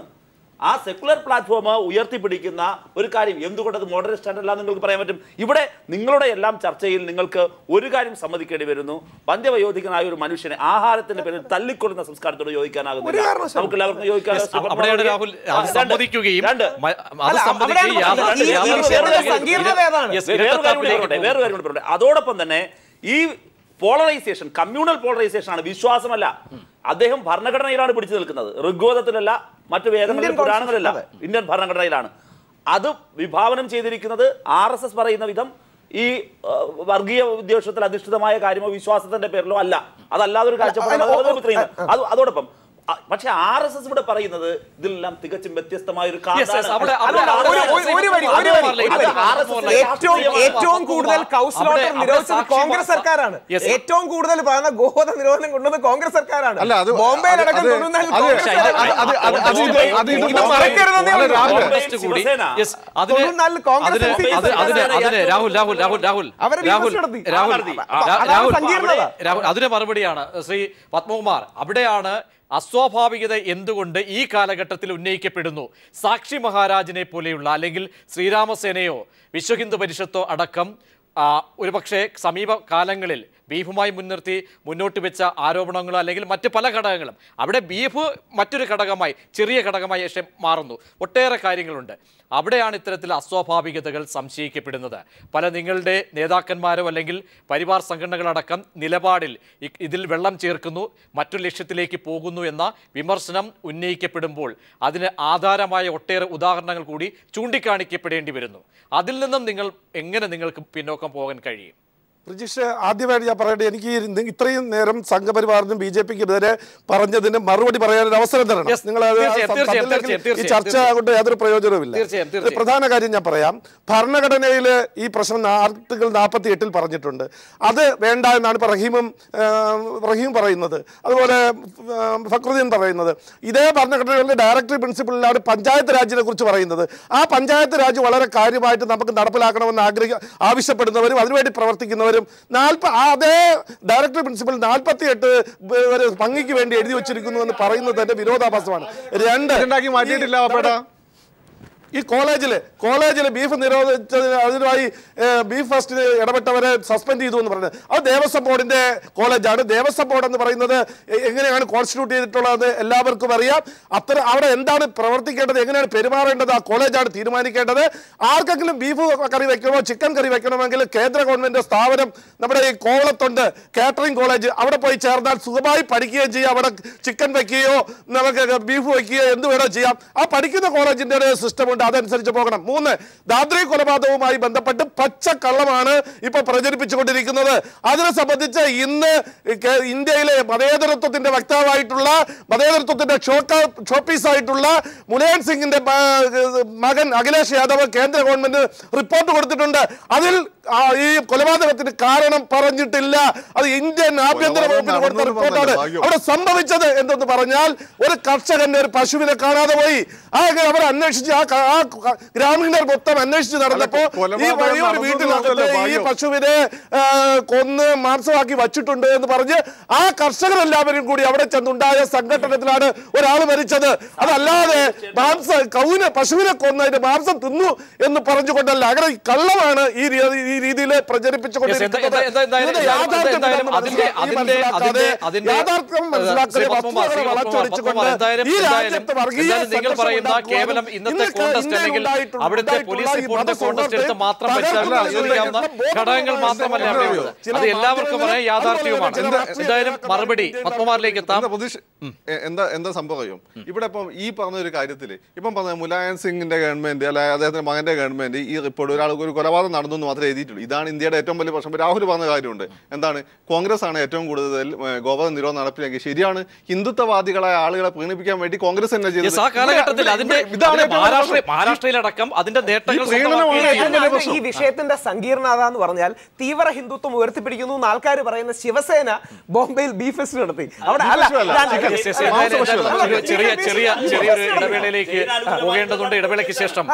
ആ സെക്കുലർ പ്ലാറ്റ്ഫോം ഉയർത്തിപ്പിടിക്കുന്ന ഒരു കാര്യം എന്തുകൊണ്ടത് മോഡറേറ്റ് സ്റ്റാൻഡ് അല്ല നിങ്ങൾക്ക് പറയാൻ പറ്റും? ഇവിടെ നിങ്ങളുടെ എല്ലാം ചർച്ചയിൽ നിങ്ങൾക്ക് ഒരു കാര്യം സമ്മതിക്കേണ്ടി വരുന്നു, വന്ധ്യവയോധികനായ ഒരു മനുഷ്യനെ ആഹാരത്തിന്റെ പേരിൽ തല്ലിക്കൊള്ളുന്ന സംസ്കാരത്തോട് യോജിക്കാനാകുന്നില്ല. നമുക്ക് എല്ലാവർക്കും യോജിക്കാൻ. അതോടൊപ്പം തന്നെ ഈ പോളറൈസേഷൻ, കമ്മ്യൂണൽ പോളറൈസേഷൻ ആണ്, വിശ്വാസമല്ല. അദ്ദേഹം ഭരണഘടനയിലാണ് പിടിച്ചു നിൽക്കുന്നത്, ഋഗ്വേദത്തിലല്ല, മറ്റു വേദങ്ങളിലും പുരാണങ്ങളിലല്ല, ഇന്ത്യൻ ഭരണഘടനയിലാണ്. അത് വിഭാവനം ചെയ്തിരിക്കുന്നത് RSS പറയുന്ന വിധം ഈ വർഗീയ വിദ്വേഷത്തിൽ അധിഷ്ഠിതമായ കാര്യമോ വിശ്വാസത്തിന്റെ പേരിലോ അല്ല. അതല്ലാതൊരു കാഴ്ചപ്പാടാണ്. അതോടൊപ്പം പക്ഷെ RSS ഇവിടെ പറയുന്നത് ഇതിലെല്ലാം തികച്ചും വ്യത്യസ്തമായ ഒരു ഏറ്റവും കൂടുതൽ നിരോധിച്ചത് കോൺഗ്രസ് സർക്കാരാണ്. ഏറ്റവും കൂടുതൽ പറയുന്ന ഗോവധ നിരോധനം കൊണ്ടുവന്നത് കോൺഗ്രസ് സർക്കാരാണ്. ബോംബെയിലടക്കം അതിന് മറുപടിയാണ് ശ്രീ പത്മകുമാർ. അവിടെയാണ് അസ്വാഭാവികത എന്തുകൊണ്ട് ഈ കാലഘട്ടത്തിൽ ഉന്നയിക്കപ്പെടുന്നു? സാക്ഷി മഹാരാജിനെ പോലെയുള്ള അല്ലെങ്കിൽ ശ്രീരാമസേനയോ വിശ്വഹിന്ദു പരിഷത്തോ അടക്കം ഒരുപക്ഷെ സമീപകാലങ്ങളിൽ ബീഫുമായി മുൻനിർത്തി മുന്നോട്ട് വെച്ച ആരോപണങ്ങളോ അല്ലെങ്കിൽ മറ്റ് പല ഘടകങ്ങളും, അവിടെ ബീഫ് മറ്റൊരു ഘടകമായി, ചെറിയ ഘടകമായി പക്ഷേ മാറുന്നു. ഒട്ടേറെ കാര്യങ്ങളുണ്ട്. അവിടെയാണ് ഇത്തരത്തിൽ അസ്വാഭാവികതകൾ സംശയിക്കപ്പെടുന്നത്. പല നിങ്ങളുടെ നേതാക്കന്മാരോ അല്ലെങ്കിൽ പരിവാർ സംഘടനകളടക്കം നിലപാടിൽ ഇതിൽ വെള്ളം ചേർക്കുന്നു, മറ്റൊരു ലക്ഷ്യത്തിലേക്ക് പോകുന്നു എന്ന വിമർശനം ഉന്നയിക്കപ്പെടുമ്പോൾ അതിന് ആധാരമായ ഒട്ടേറെ ഉദാഹരണങ്ങൾ കൂടി ചൂണ്ടിക്കാണിക്കപ്പെടേണ്ടി വരുന്നു. അതിൽ നിന്നും നിങ്ങൾക്ക് പിന്നോക്കം പോകാൻ കഴിയും? പ്രജിഷ്, ആദ്യമായിട്ട് ഞാൻ പറയട്ടെ, എനിക്ക് ഇത്രയും നേരം സംഘപരിവാറിനും BJPക്ക് എതിരെ പറഞ്ഞതിന് മറുപടി പറയാനൊരു അവസരം തരണം. നിങ്ങൾ ഈ ചർച്ച കൊണ്ട് യാതൊരു പ്രയോജനവുമില്ല. പ്രധാന കാര്യം ഞാൻ പറയാം. ഭരണഘടനയിൽ ഈ പ്രശ്നം ആർട്ടിക്കിൾ 48 പറഞ്ഞിട്ടുണ്ട്. അത് വേണ്ട എന്നാണ് ഇപ്പോൾ റഹീം പറയുന്നത്, അതുപോലെ ഫക്രുദ്ദീൻ പറയുന്നത്. ഇതേ ഭരണഘടനയുടെ ഡയറക്ടറി പ്രിൻസിപ്പിളിലാണ് പഞ്ചായത്ത് രാജിനെ കുറിച്ച് പറയുന്നത്. ആ പഞ്ചായത്ത് രാജ് വളരെ കാര്യമായിട്ട് നമുക്ക് നടപ്പിലാക്കണമെന്ന് ആവശ്യപ്പെടുന്നവരും അതിനുവേണ്ടി പ്രവർത്തിക്കുന്നവരും അതേ ഡയറക്ടറി പ്രിൻസിപ്പൽ 48 ഭംഗിക്ക് വേണ്ടി എഴുതി വെച്ചിരിക്കുന്നു എന്ന് പറയുന്നത് തന്നെ വിരോധാഭാസമാണ്. ഈ കോളേജിൽ ബീഫ് നിരോധിച്ചതിന് അതിനായി ബീഫ് ഫസ്റ്റ് ഇടപെട്ടവരെ സസ്പെൻഡ് ചെയ്തു എന്ന് പറയുന്നത് അത് ദേവസ്വം ബോർഡിന്റെ കോളേജാണ്. ദേവസ്വം ബോർഡ് എന്ന് പറയുന്നത് എങ്ങനെയാണ് കോൺസ്റ്റിറ്റ്യൂട്ട് ചെയ്തിട്ടുള്ളത് എല്ലാവർക്കും അറിയാം. അവിടെ എന്താണ് പ്രവർത്തിക്കേണ്ടത്, എങ്ങനെയാണ് പെരുമാറേണ്ടത് ആ കോളേജാണ് തീരുമാനിക്കേണ്ടത്. ആർക്കെങ്കിലും ബീഫ് കറി വെക്കണമോ ചിക്കൻ കറി വെക്കണമെങ്കിൽ കേന്ദ്ര ഗവൺമെന്റ് സ്ഥാപനം നമ്മുടെ ഈ കോവളത്തുണ്ട്, കാറ്ററിംഗ് കോളേജ്. അവിടെ പോയി ചേർന്നാൽ സുഖമായി പഠിക്കുകയും ചെയ്യാം. അവിടെ ചിക്കൻ വെക്കുകയോ നമുക്ക് ബീഫ് വെക്കുകയോ എന്ത് വേണോ ചെയ്യാം. ആ പഠിക്കുന്ന കോളേജിന്റെ സിസ്റ്റം അതനുസരിച്ച് പോകണം. 3, ദാദ്രി കൊലപാതകവുമായി ബന്ധപ്പെട്ട് പച്ചക്കള്ളമാണ് ഇപ്പൊ പ്രചരിപ്പിച്ചുകൊണ്ടിരിക്കുന്നത്. അതിനെ സംബന്ധിച്ച് ഇന്ന് ഇന്ത്യയിലെ മതേതരത്വത്തിന്റെ വക്താവായിട്ടുള്ള മതേതരത്വത്തിന്റെ ഷോപ്പീസായിട്ടുള്ള മുലായം സിംഗിന്റെ മകൻ അഖിലേഷ് യാദവ് കേന്ദ്ര ഗവൺമെന്റ് റിപ്പോർട്ട് കൊടുത്തിട്ടുണ്ട്. അതിൽ ഈ കൊലപാതകത്തിന് കാരണം പറഞ്ഞിട്ടില്ല. അത് ഇന്ത്യൻ ആഭ്യന്തര വകുപ്പിന് കൊടുത്ത റിപ്പോർട്ടാണ്. അവിടെ സംഭവിച്ചത് എന്തെന്ന് പറഞ്ഞാൽ ഒരു കർഷകന്റെ ഒരു പശുവിനെ കാണാതെ പോയി. അവർ അന്വേഷിച്ച് ആ ഗ്രാമീണർ മൊത്തം അന്വേഷിച്ച് നടന്നപ്പോ ഈ ഒരു വീട്ടിനകത്ത് ഈ പശുവിനെ കൊന്ന് മാംസമാക്കി വച്ചിട്ടുണ്ട് എന്ന് പറഞ്ഞ് ആ കർഷകരെല്ലാവരും കൂടി അവിടെ ചെന്നുണ്ടായ സംഘടനത്തിലാണ് ഒരാൾ മരിച്ചത്. അതല്ലാതെ പശുവിനെ കൊന്നതിന്റെ മാംസം തിന്നു എന്ന് പറഞ്ഞുകൊണ്ടല്ല. അങ്ങനെ കള്ളമാണ് ഈ രീതിയിൽ പ്രചരിപ്പിച്ചുകൊണ്ടിരിക്കുന്നത്. കേവലം ഇന്നത്തെ കോൺടെസ്റ്റ് അല്ലെങ്കിൽ അവിടുത്തെ പോലീസ് റിപ്പോർട്ടിന്റെ കോൺടെസ്റ്റ് എടുത്ത് മാത്രം പരിശോധിക്കാവുന്ന ഘടകങ്ങൾ മാത്രമല്ല അവിടെയുള്ളത്. അത് എല്ലാവർക്കും പറയാൻ യാഥാർത്ഥ്യവുമാണ്. എന്തായാലും മറുപടി പത്മകുമാറിലേക്ക് എത്താം. എന്താ സംഭവം ഇവിടെ ഇപ്പം ഈ പറഞ്ഞ ഒരു കാര്യത്തിൽ ഇപ്പം പറഞ്ഞ മുലായം സിംഗിന്റെ ഗവൺമെന്റ് അല്ലെ അദ്ദേഹത്തിന്റെ മകന്റെ ഗവൺമെന്റ് ഈ റിപ്പോർട്ട് ഒരാൾക്ക് ഒരു കൊലപാതകം നടന്നു എന്ന് മാത്രമേ എഴുതിയിട്ടുള്ളൂ. ഇതാണ് ഇന്ത്യയുടെ ഏറ്റവും വലിയ പ്രശ്നം. രാഹുൽ പറഞ്ഞ കാര്യമുണ്ട്, എന്താണ് കോൺഗ്രസ് ആണ് ഏറ്റവും കൂടുതൽ ഗോവധ നിരോധനം നടപ്പിലാക്കി. ശരിയാണ്, ഹിന്ദുത്വവാദികളായ ആളുകളെ പ്രീണിപ്പിക്കാൻ വേണ്ടി കോൺഗ്രസ് തന്നെ ചെയ്തത്. മഹാരാഷ്ട്രയിലടക്കം അതിന്റെ ഈ വിഷയത്തിന്റെ സങ്കീർണത എന്ന് പറഞ്ഞാൽ തീവ്ര ഹിന്ദുത്വം ഉയർത്തിപ്പിടിക്കുന്നു എന്ന് ആൾക്കാർ പറയുന്ന ശിവസേന ബോംബെയിൽ ബീഫ് ഫെസ്റ്റ് നടത്തി. അവിടെ ചെറിയൊരു ഇടവേളയിലേക്ക് പോകേണ്ടതുണ്ട്. ഇടവേളയ്ക്ക് ശേഷം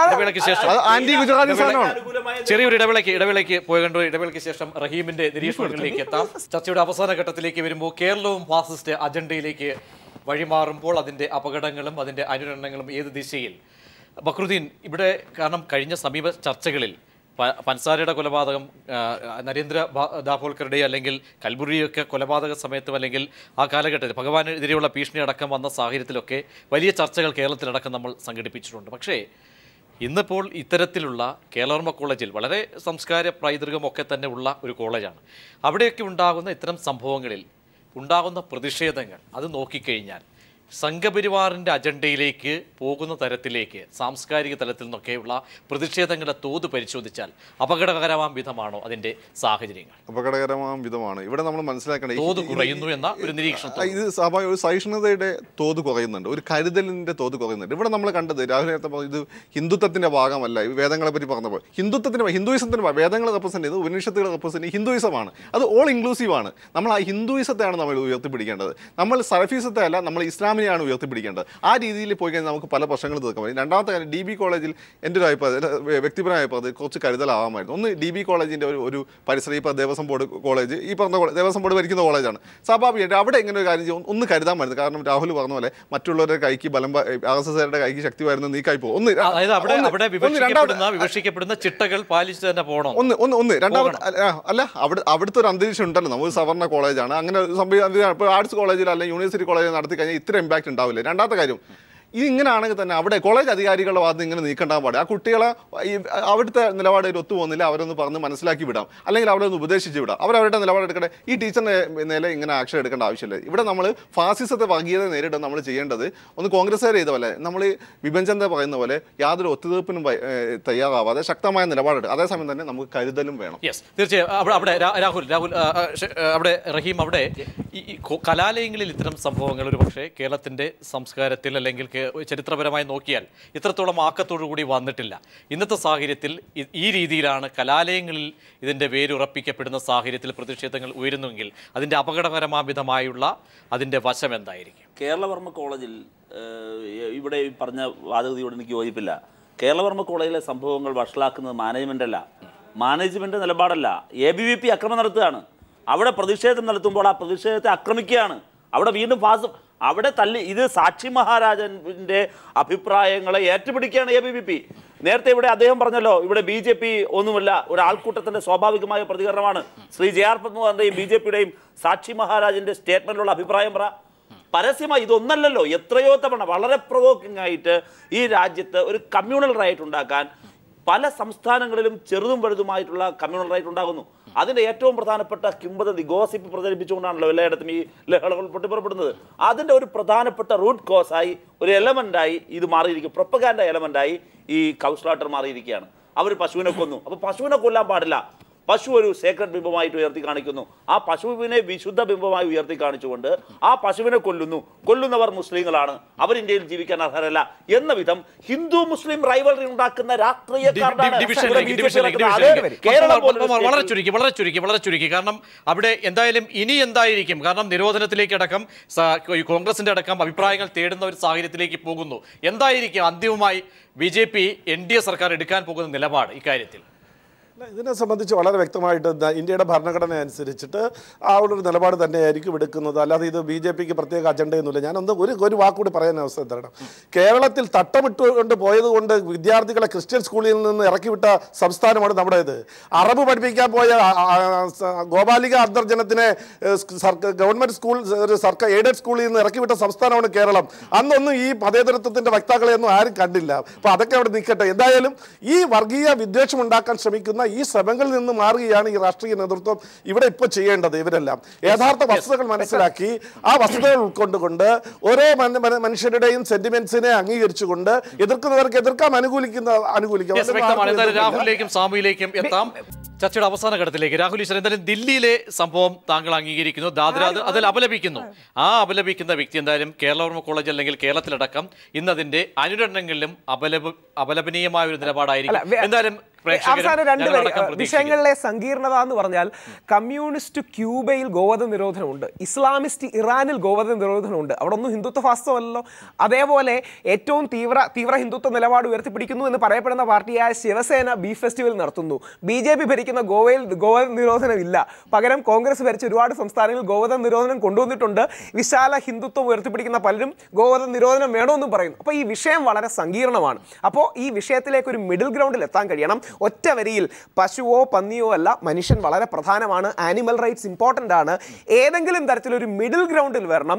ചെറിയൊരു ഇടവേളയ്ക്ക് പോകേണ്ട. ഇടവേളയ്ക്ക് ശേഷം റഹീമിന്റെ നിരീക്ഷണങ്ങളിലേക്ക് എത്താം. ചർച്ചയുടെ അവസാന ഘട്ടത്തിലേക്ക് വരുമ്പോൾ കേരളവും ഫാസിസ്റ്റ് അജണ്ടയിലേക്ക് വഴിമാറുമ്പോൾ അതിന്റെ അപകടങ്ങളും അതിന്റെ അനുരണനങ്ങളും ഏത് ദിശയിൽ? ബക്രുദ്ദീൻ, ഇവിടെ കാരണം കഴിഞ്ഞ സമീപ ചർച്ചകളിൽ പൻസാരയുടെ കൊലപാതകം, നരേന്ദ്ര ദാഭോൽക്കറുടെ അല്ലെങ്കിൽ കൽബുറിയൊക്കെ കൊലപാതക സമയത്തും അല്ലെങ്കിൽ ആ കാലഘട്ടത്തിൽ ഭഗവാനെതിരെയുള്ള ഭീഷണി അടക്കം വന്ന സാഹചര്യത്തിലൊക്കെ വലിയ ചർച്ചകൾ കേരളത്തിലടക്കം നമ്മൾ സംഘടിപ്പിച്ചിട്ടുണ്ട്. പക്ഷേ ഇന്നിപ്പോൾ ഇത്തരത്തിലുള്ള കേരളവർമ്മ കോളേജിൽ വളരെ സംസ്കാര പൈതൃകമൊക്കെ തന്നെ ഉള്ള ഒരു കോളേജാണ്. അവിടെയൊക്കെ ഉണ്ടാകുന്ന ഇത്തരം സംഭവങ്ങളിൽ ഉണ്ടാകുന്ന പ്രതിഷേധങ്ങൾ അത് നോക്കിക്കഴിഞ്ഞാൽ സംഘപരിവാറിൻ്റെ അജണ്ടയിലേക്ക് പോകുന്ന തരത്തിലേക്ക് സാംസ്കാരിക തലത്തിൽ നിന്നൊക്കെയുള്ള പ്രതിഷേധങ്ങളുടെ തോത് പരിശോധിച്ചാൽ അപകടകരമാം വിധമാണോ അതിൻ്റെ സാഹചര്യങ്ങൾ? അപകടകരമാം വിധമാണ്. ഇവിടെ നമ്മൾ മനസ്സിലാക്കേണ്ടത് തോത് കുറയുന്നു എന്ന ഒരു നിരീക്ഷണം. ഇത് സ്വാഭാവിക ഒരു സഹിഷ്ണുതയുടെ തോത് കുറയുന്നുണ്ട്, ഒരു കരുതലിൻ്റെ തോത് കുറയുന്നുണ്ട്. ഇവിടെ നമ്മൾ കണ്ടത് രാഹുൽ നേരത്തെ ഇത് ഹിന്ദുത്വത്തിൻ്റെ ഭാഗമല്ല. ഈ വേദങ്ങളെ പറ്റി പറഞ്ഞപ്പോൾ ഹിന്ദുയിസത്തിന് വേദങ്ങൾ റെപ്രസെൻ്റ് ചെയ്ത് ഉപനിഷത്തുകൾ റെപ്രസെൻ്റ് ഹിന്ദുയിസമാണ്. അത് ഓൾ ഇൻക്ലൂസീവ് ആണ്. നമ്മൾ ആ ഹിന്ദുയിസത്തെയാണ് നമ്മൾ ഉയർത്തിപ്പിടിക്കേണ്ടത്. നമ്മൾ സലഫീസത്തെ അല്ല, നമ്മൾ ഇസ്ലാം ഇസ്ലാമിനെയാണ് ഉയർത്തിപ്പിടിക്കേണ്ടത്. ആ രീതിയിൽ പോയി കഴിഞ്ഞാൽ നമുക്ക് പല പ്രശ്നങ്ങളും തീർക്കാൻ പറ്റും. രണ്ടാമത്തെ കാര്യം, DB കോളേജിൽ എൻ്റെ ഒരു വ്യക്തിപരമായ അഭിപ്രായത്തിൽ കുറച്ച് കരുതലാവാമായിരുന്നു. ഒന്ന്, DB കോളേജിൻ്റെ ഒരു പരിസരം, ഇപ്പോൾ ദേവസ്വം ബോർഡ് കോളേജ്, ഈ പറഞ്ഞ ദേവസ്വം ബോർഡ് ഭരിക്കുന്ന കോളേജാണ്. സ്വാഭാവികമായിട്ട് അവിടെ ഇങ്ങനെ ഒരു കാര്യം ഒന്ന് കരുതാമായിരുന്നു. കാരണം രാഹുൽ പറഞ്ഞ പോലെ മറ്റുള്ളവരുടെ കൈക്ക് ബലം, RSSകാരുടെ കൈക്ക് ശക്തി വരുന്ന നീക്കായി പോകും. വിവക്ഷിക്കപ്പെടുന്ന ചിട്ടകൾ പാലിച്ചു തന്നെ പോകണം. രണ്ടാമത് അല്ല, അവിടുത്തെ ഒരു അന്തരീക്ഷം ഉണ്ടല്ലോ. നമുക്ക് സവർണ കോളേജാണ്, അങ്ങനെ സംവിധാനം. ഇപ്പോൾ ആർട്സ് കോളേജിൽ അല്ലെങ്കിൽ യൂണിവേഴ്സിറ്റി കോളേജിൽ നടത്തി കഴിഞ്ഞാൽ ഇത്ര ഇമ്പാക്ട് ഉണ്ടാവില്ല. രണ്ടാമത്തെ കാര്യം, ഇങ്ങനെയാണെങ്കിൽ തന്നെ അവിടെ കോളേജ് അധികാരികളുടെ ഭാഗത്ത് ഇങ്ങനെ നീക്കണ്ടാൻ പാടില്ല. ആ കുട്ടികളെ അവിടുത്തെ നിലപാടിൽ ഒത്തുപോകുന്നില്ല, അവരൊന്ന് പറഞ്ഞ് മനസ്സിലാക്കി വിടാം, അല്ലെങ്കിൽ അവരെ ഒന്ന് ഉപദേശിച്ച് വിടാം. അവരവരുടെ നിലപാടെടുക്കട്ടെ. ഈ ടീച്ചറിന്റെ നില ഇങ്ങനെ ആക്ഷൻ എടുക്കേണ്ട ആവശ്യമില്ല. ഇവിടെ നമ്മൾ ഫാസിസത്തെ വർഗീയത നേരിടാൻ നമ്മൾ ചെയ്യേണ്ടത് ഒന്ന് കോൺഗ്രസ്സുകാർ ചെയ്ത പോലെ, നമ്മൾ വിഭജനത്തെ പറയുന്ന പോലെ യാതൊരു ഒത്തുതീർപ്പിനും തയ്യാറാവാതെ ശക്തമായ നിലപാടെടുക്കും. അതേസമയം തന്നെ നമുക്ക് കരുതലും വേണം. തീർച്ചയായും. അവിടെ രാഹുൽ അവിടെ റഹീം, അവിടെ ഈ കലാലയങ്ങളിൽ ഇത്തരം സംഭവങ്ങൾ ഒരു പക്ഷേ കേരളത്തിന്റെ സംസ്കാരത്തിൽ അല്ലെങ്കിൽ ചരിത്രപരമായി നോക്കിയാൽ ഇത്രത്തോളം ആക്കത്തോടുകൂടി വന്നിട്ടില്ല. ഇന്നത്തെ സാഹചര്യത്തിൽ ഈ രീതിയിലാണ് കലാലയങ്ങളിൽ ഇതിൻ്റെ വേരുറപ്പിക്കപ്പെടുന്ന സാഹചര്യത്തിൽ പ്രതിഷേധങ്ങൾ ഉയരുന്നുവെങ്കിൽ അതിൻ്റെ അപകടകരമാവിധമായുള്ള അതിൻ്റെ വശം എന്തായിരിക്കും? കേരളവർമ്മ കോളേജിൽ ഇവിടെ പറഞ്ഞ വാദഗതിയോട് എനിക്ക് യോജിപ്പില്ല. കേരളവർമ്മ കോളേജിലെ സംഭവങ്ങൾ വഷളാക്കുന്നത് മാനേജ്മെൻ്റ് അല്ല, മാനേജ്മെൻറ്റ് നിലപാടല്ല. ABVP അക്രമം നടത്തുകയാണ്. അവിടെ പ്രതിഷേധം നടത്തുമ്പോൾ ആ പ്രതിഷേധത്തെ ആക്രമിക്കുകയാണ്. അവിടെ വീണ്ടും അവിടെ ഇത് സാക്ഷി മഹാരാജന്റെ അഭിപ്രായങ്ങളെ ഏറ്റുപിടിക്കുകയാണ് ABVP. നേരത്തെ ഇവിടെ അദ്ദേഹം പറഞ്ഞല്ലോ, ഇവിടെ BJP ഒന്നുമല്ല, ഒരു ആൾക്കൂട്ടത്തിന്റെ സ്വാഭാവികമായ പ്രതികരണമാണ്. ശ്രീ JR പത്മനാഭന്റെയും BJPയുടെയും സാക്ഷി മഹാരാജന്റെ സ്റ്റേറ്റ്മെന്റിലുള്ള അഭിപ്രായം പരസ്യമായി ഇതൊന്നല്ലല്ലോ. എത്രയോ തവണ വളരെ പ്രൊവോക്കിംഗ് ആയിട്ട് ഈ രാജ്യത്ത് ഒരു കമ്മ്യൂണൽ റൈറ്റ് ഉണ്ടാക്കാൻ പല സംസ്ഥാനങ്ങളിലും ചെറുതും വലുതുമായിട്ടുള്ള കമ്മ്യൂണൽ റൈറ്റ് ഉണ്ടാകുന്നു. അതിൻ്റെ ഏറ്റവും പ്രധാനപ്പെട്ട കിംവദന്തി, ഗോസിപ്പ് പ്രചരിപ്പിച്ചുകൊണ്ടാണല്ലോ എല്ലായിടത്തും ഈ ലഹളകൾ പൊട്ടിപ്പുറപ്പെടുന്നത്. അതിൻ്റെ ഒരു പ്രധാനപ്പെട്ട റൂട്ട് കോസായി, ഒരു എലമെൻ്റായി ഇത് മാറിയിരിക്കും. പ്രൊപ്പഗാൻഡ എലമെൻ്റായി ഈ കൗസ്ലാട്ടർ മാറിയിരിക്കുകയാണ്. അവർ പശുവിനെ കൊന്നു. അപ്പോൾ പശുവിനെ കൊല്ലാൻ പാടില്ല. പശു ഒരു സേക്രഡ് ബിംബമായിട്ട് ഉയർത്തി കാണിക്കുന്നു. ആ പശുവിനെ വിശുദ്ധ ബിംബമായി ഉയർത്തി കാണിച്ചുകൊണ്ട് ആ പശുവിനെ കൊല്ലുന്നവർ മുസ്ലിങ്ങളാണ്, അവർ ഇന്ത്യയിൽ ജീവിക്കാൻ അർഹരല്ല എന്ന വിധം ഹിന്ദു മുസ്ലിം റൈവൽറി ഉണ്ടാക്കുന്ന വളരെ ചുരുക്കി. കാരണം അവിടെ ഇനി എന്തായിരിക്കും, കാരണം നിരോധനത്തിലേക്ക് അടക്കം കോൺഗ്രസിന്റെ അടക്കം അഭിപ്രായങ്ങൾ തേടുന്ന ഒരു സാഹചര്യത്തിലേക്ക് പോകുന്നു. എന്തായിരിക്കും അന്തിമമായി BJP NDA സർക്കാർ എടുക്കാൻ പോകുന്ന നിലപാട് ഇക്കാര്യത്തിൽ? ഇതിനെ സംബന്ധിച്ച് വളരെ വ്യക്തമായിട്ട് ഇന്ത്യയുടെ ഭരണഘടന അനുസരിച്ചിട്ട് ആ ഒരു നിലപാട് തന്നെയായിരിക്കും എടുക്കുന്നത്. അല്ലാതെ ഇത് BJPക്ക് പ്രത്യേക അജണ്ടയൊന്നുമില്ല. ഞാനൊന്ന് ഒരു വാക്കുകൂടി പറയാൻ അവസരം തരണം. കേരളത്തിൽ തട്ടമിട്ടുകൊണ്ട് പോയതുകൊണ്ട് വിദ്യാർത്ഥികളെ ക്രിസ്ത്യൻ സ്കൂളിൽ നിന്ന് ഇറക്കിവിട്ട സംസ്ഥാനമാണ് നമ്മുടേത്. അറബ് പഠിപ്പിക്കാൻ പോയ ഗോപാലിക അന്തർജനത്തിനെ ഗവൺമെന്റ് സ്കൂൾ, ഒരു സർക്കാർ എയ്ഡഡ് സ്കൂളിൽ നിന്ന് ഇറക്കിവിട്ട സംസ്ഥാനമാണ് കേരളം. അന്നൊന്നും ഈ മതേതരത്വത്തിന്റെ വക്താക്കളെയൊന്നും ആരും കണ്ടില്ല. അപ്പോൾ അതൊക്കെ അവിടെ നിൽക്കട്ടെ. എന്തായാലും ഈ വർഗീയ വിദ്വേഷം ഉണ്ടാക്കാൻ ശ്രമിക്കുന്ന ഈ ശ്രമങ്ങളിൽ നിന്ന് മാറുകയാണ് ഈ രാഷ്ട്രീയ നേതൃത്വം ഇവിടെ ഇപ്പോൾ ചെയ്യേണ്ടത്. ഇവരെല്ലാം യഥാർത്ഥ വസ്തുതകൾ മനസ്സിലാക്കി ആ വസ്തുതകൾ ഉൾക്കൊണ്ടുകൊണ്ട് ഓരോ മനുഷ്യരുടെയും സെന്റിമെന്റ്സിനെ അംഗീകരിച്ചുകൊണ്ട് എതിർക്കുന്നവർക്ക് എതിർക്കാം, അനുകൂലിക്കാം. രാഹുലിലേക്കും സാമുയിലേക്കും എത്താം. ചർച്ചയുടെ അവസാന ഘട്ടത്തിലേക്ക് രാഹുൽ ഈശ്വർ, എന്തായാലും ദില്ലിയിലെ സംഭവം താങ്കൾ അംഗീകരിക്കുന്നു, ദാദ്ര അതിൽ അപലപിക്കുന്നു. ആ അപലപിക്കുന്ന വ്യക്തി എന്തായാലും കേരളവർമ്മ കോളേജ് അല്ലെങ്കിൽ കേരളത്തിലടക്കം ഇന്നതിന്റെ അനുരണങ്ങളിലും അപലപനീയമായ ഒരു നിലപാടായിരിക്കും. എന്തായാലും അവസാന രണ്ട് വിഷയങ്ങളിലെ സങ്കീർണത എന്ന് പറഞ്ഞാൽ, കമ്മ്യൂണിസ്റ്റ് ക്യൂബയിൽ ഗോവധ നിരോധനമുണ്ട്, ഇസ്ലാമിസ്റ്റ് ഇറാനിൽ ഗോവധ നിരോധനമുണ്ട്. അവിടെ ഒന്നും ഹിന്ദുത്വ വാസ്തവമല്ലോ. അതേപോലെ ഏറ്റവും തീവ്ര ഹിന്ദുത്വ നിലപാട് ഉയർത്തിപ്പിടിക്കുന്നു എന്ന് പറയപ്പെടുന്ന പാർട്ടിയായ ശിവസേന ബീഫ് ഫെസ്റ്റിവൽ നടത്തുന്നു. BJP ഭരിക്കുന്ന ഗോവയിൽ ഗോവധ നിരോധനം ഇല്ല. പകരം കോൺഗ്രസ് ഭരിച്ച ഒരുപാട് സംസ്ഥാനങ്ങളിൽ ഗോവധ നിരോധനം കൊണ്ടുവന്നിട്ടുണ്ട്. വിശാല ഹിന്ദുത്വം ഉയർത്തിപ്പിടിക്കുന്ന പലരും ഗോവധ നിരോധനം വേണമെന്നും പറയുന്നു. അപ്പോൾ ഈ വിഷയം വളരെ സങ്കീർണമാണ്. അപ്പോൾ ഈ വിഷയത്തിലേക്ക് ഒരു മിഡിൽ ഗ്രൗണ്ടിൽ എത്താൻ കഴിയണം. ഒറ്റ വരിയിൽ പശുവോ പന്നിയോ അല്ല, മനുഷ്യൻ വളരെ പ്രധാനമാണ്, ആനിമൽ റൈറ്റ്സ് ഇമ്പോർട്ടൻ്റ് ആണ്. ഏതെങ്കിലും തരത്തിലൊരു മിഡിൽ ഗ്രൗണ്ടിൽ വരണം.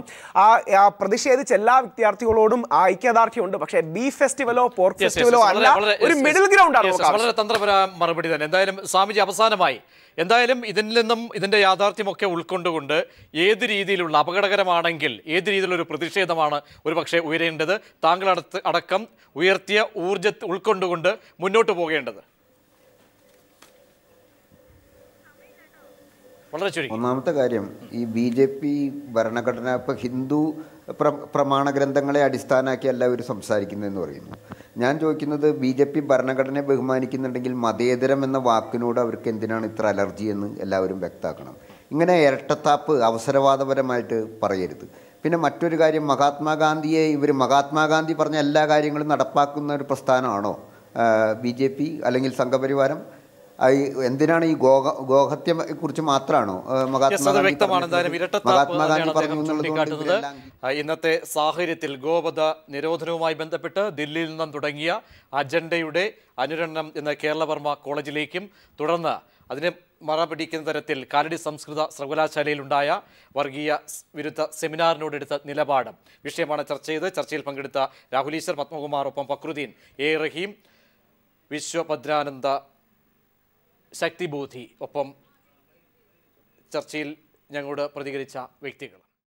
പ്രതിഷേധിച്ച എല്ലാ വിദ്യാർത്ഥികളോടും ഐക്യദാർഢ്യമുണ്ട്. പക്ഷേ ബീഫ് ഫെസ്റ്റിവലോ പോർക്ക് ഫെസ്റ്റിവലോ അല്ല, ഒരു മിഡിൽ ഗ്രൗണ്ട് ആണ്. വളരെ തന്ത്രപരമായ മറുപടി തന്നെ. എന്തായാലും സ്വാമിജി, അവസാനമായി എന്തായാലും ഇതിൽ നിന്നും ഇതിൻ്റെ യാഥാർത്ഥ്യമൊക്കെ ഉൾക്കൊണ്ടുകൊണ്ട് ഏത് രീതിയിലുള്ള അപകടകരമാണെങ്കിൽ ഏത് രീതിയിലുള്ള ഒരു പ്രതിഷേധമാണ് ഒരുപക്ഷെ ഉയരേണ്ടത്, താങ്കൾ അടക്കം ഉയർത്തിയ ഊർജ്ജത്തെ ഉൾക്കൊണ്ടുകൊണ്ട് മുന്നോട്ട് പോകേണ്ടത്? ഒന്നാമത്തെ കാര്യം, ഈ BJP ഭരണഘടന ഇപ്പോൾ ഹിന്ദു പ്രമാണ ഗ്രന്ഥങ്ങളെ അടിസ്ഥാനമാക്കി എല്ലാവരും സംസാരിക്കുന്നതെന്ന് പറയുന്നു. ഞാൻ ചോദിക്കുന്നത്, BJP ഭരണഘടനയെ ബഹുമാനിക്കുന്നുണ്ടെങ്കിൽ മതേതരം എന്ന വാക്കിനോട് അവർക്ക് എന്തിനാണ് ഇത്ര അലർജി എന്ന് എല്ലാവരും വ്യക്തമാക്കണം. ഇങ്ങനെ ഇരട്ടത്താപ്പ് അവസരവാദപരമായിട്ട് പറയരുത്. പിന്നെ മറ്റൊരു കാര്യം, മഹാത്മാഗാന്ധി പറഞ്ഞ എല്ലാ കാര്യങ്ങളും നടപ്പാക്കുന്ന ഒരു പ്രസ്ഥാനമാണോ BJP അല്ലെങ്കിൽ സംഘപരിവാരം? എന്തിനാണ് ഈ ഗോഹത്യെ കുറിച്ച് മാത്രമാണോ മഹാത്മാഗാന്ധി പറഞ്ഞു എന്നുള്ളത്? ഇന്നത്തെ സാഹചര്യത്തിൽ ഗോവധ നിരോധനവുമായി ബന്ധപ്പെട്ട് ദില്ലിയിൽ നിന്നും തുടങ്ങിയ അജണ്ടയുടെ അനുരണനം എന്ന കേരളവർമ്മ കോളേജിലേക്കും തുടർന്ന് അതിന് മറപിടിക്കുന്ന തരത്തിൽ കാലടി സംസ്കൃത സർവകലാശാലയിലുണ്ടായ വർഗീയ വിരുദ്ധ സെമിനാറിനോടെടുത്ത നിലപാട് വിഷയമാണ് ചർച്ച ചെയ്ത്. ചർച്ചയിൽ പങ്കെടുത്ത രാഹുൽ ഈശ്വർ, പത്മകുമാർ, ഒപ്പം ഫക്രുദ്ദീൻ, A. റഹീം, വിശ്വഭദ്രാനന്ദ, ശക്തിബോധി, ഒപ്പം ചർച്ചയിൽ ഞങ്ങളോട് പ്രതികരിച്ച വ്യക്തികൾ.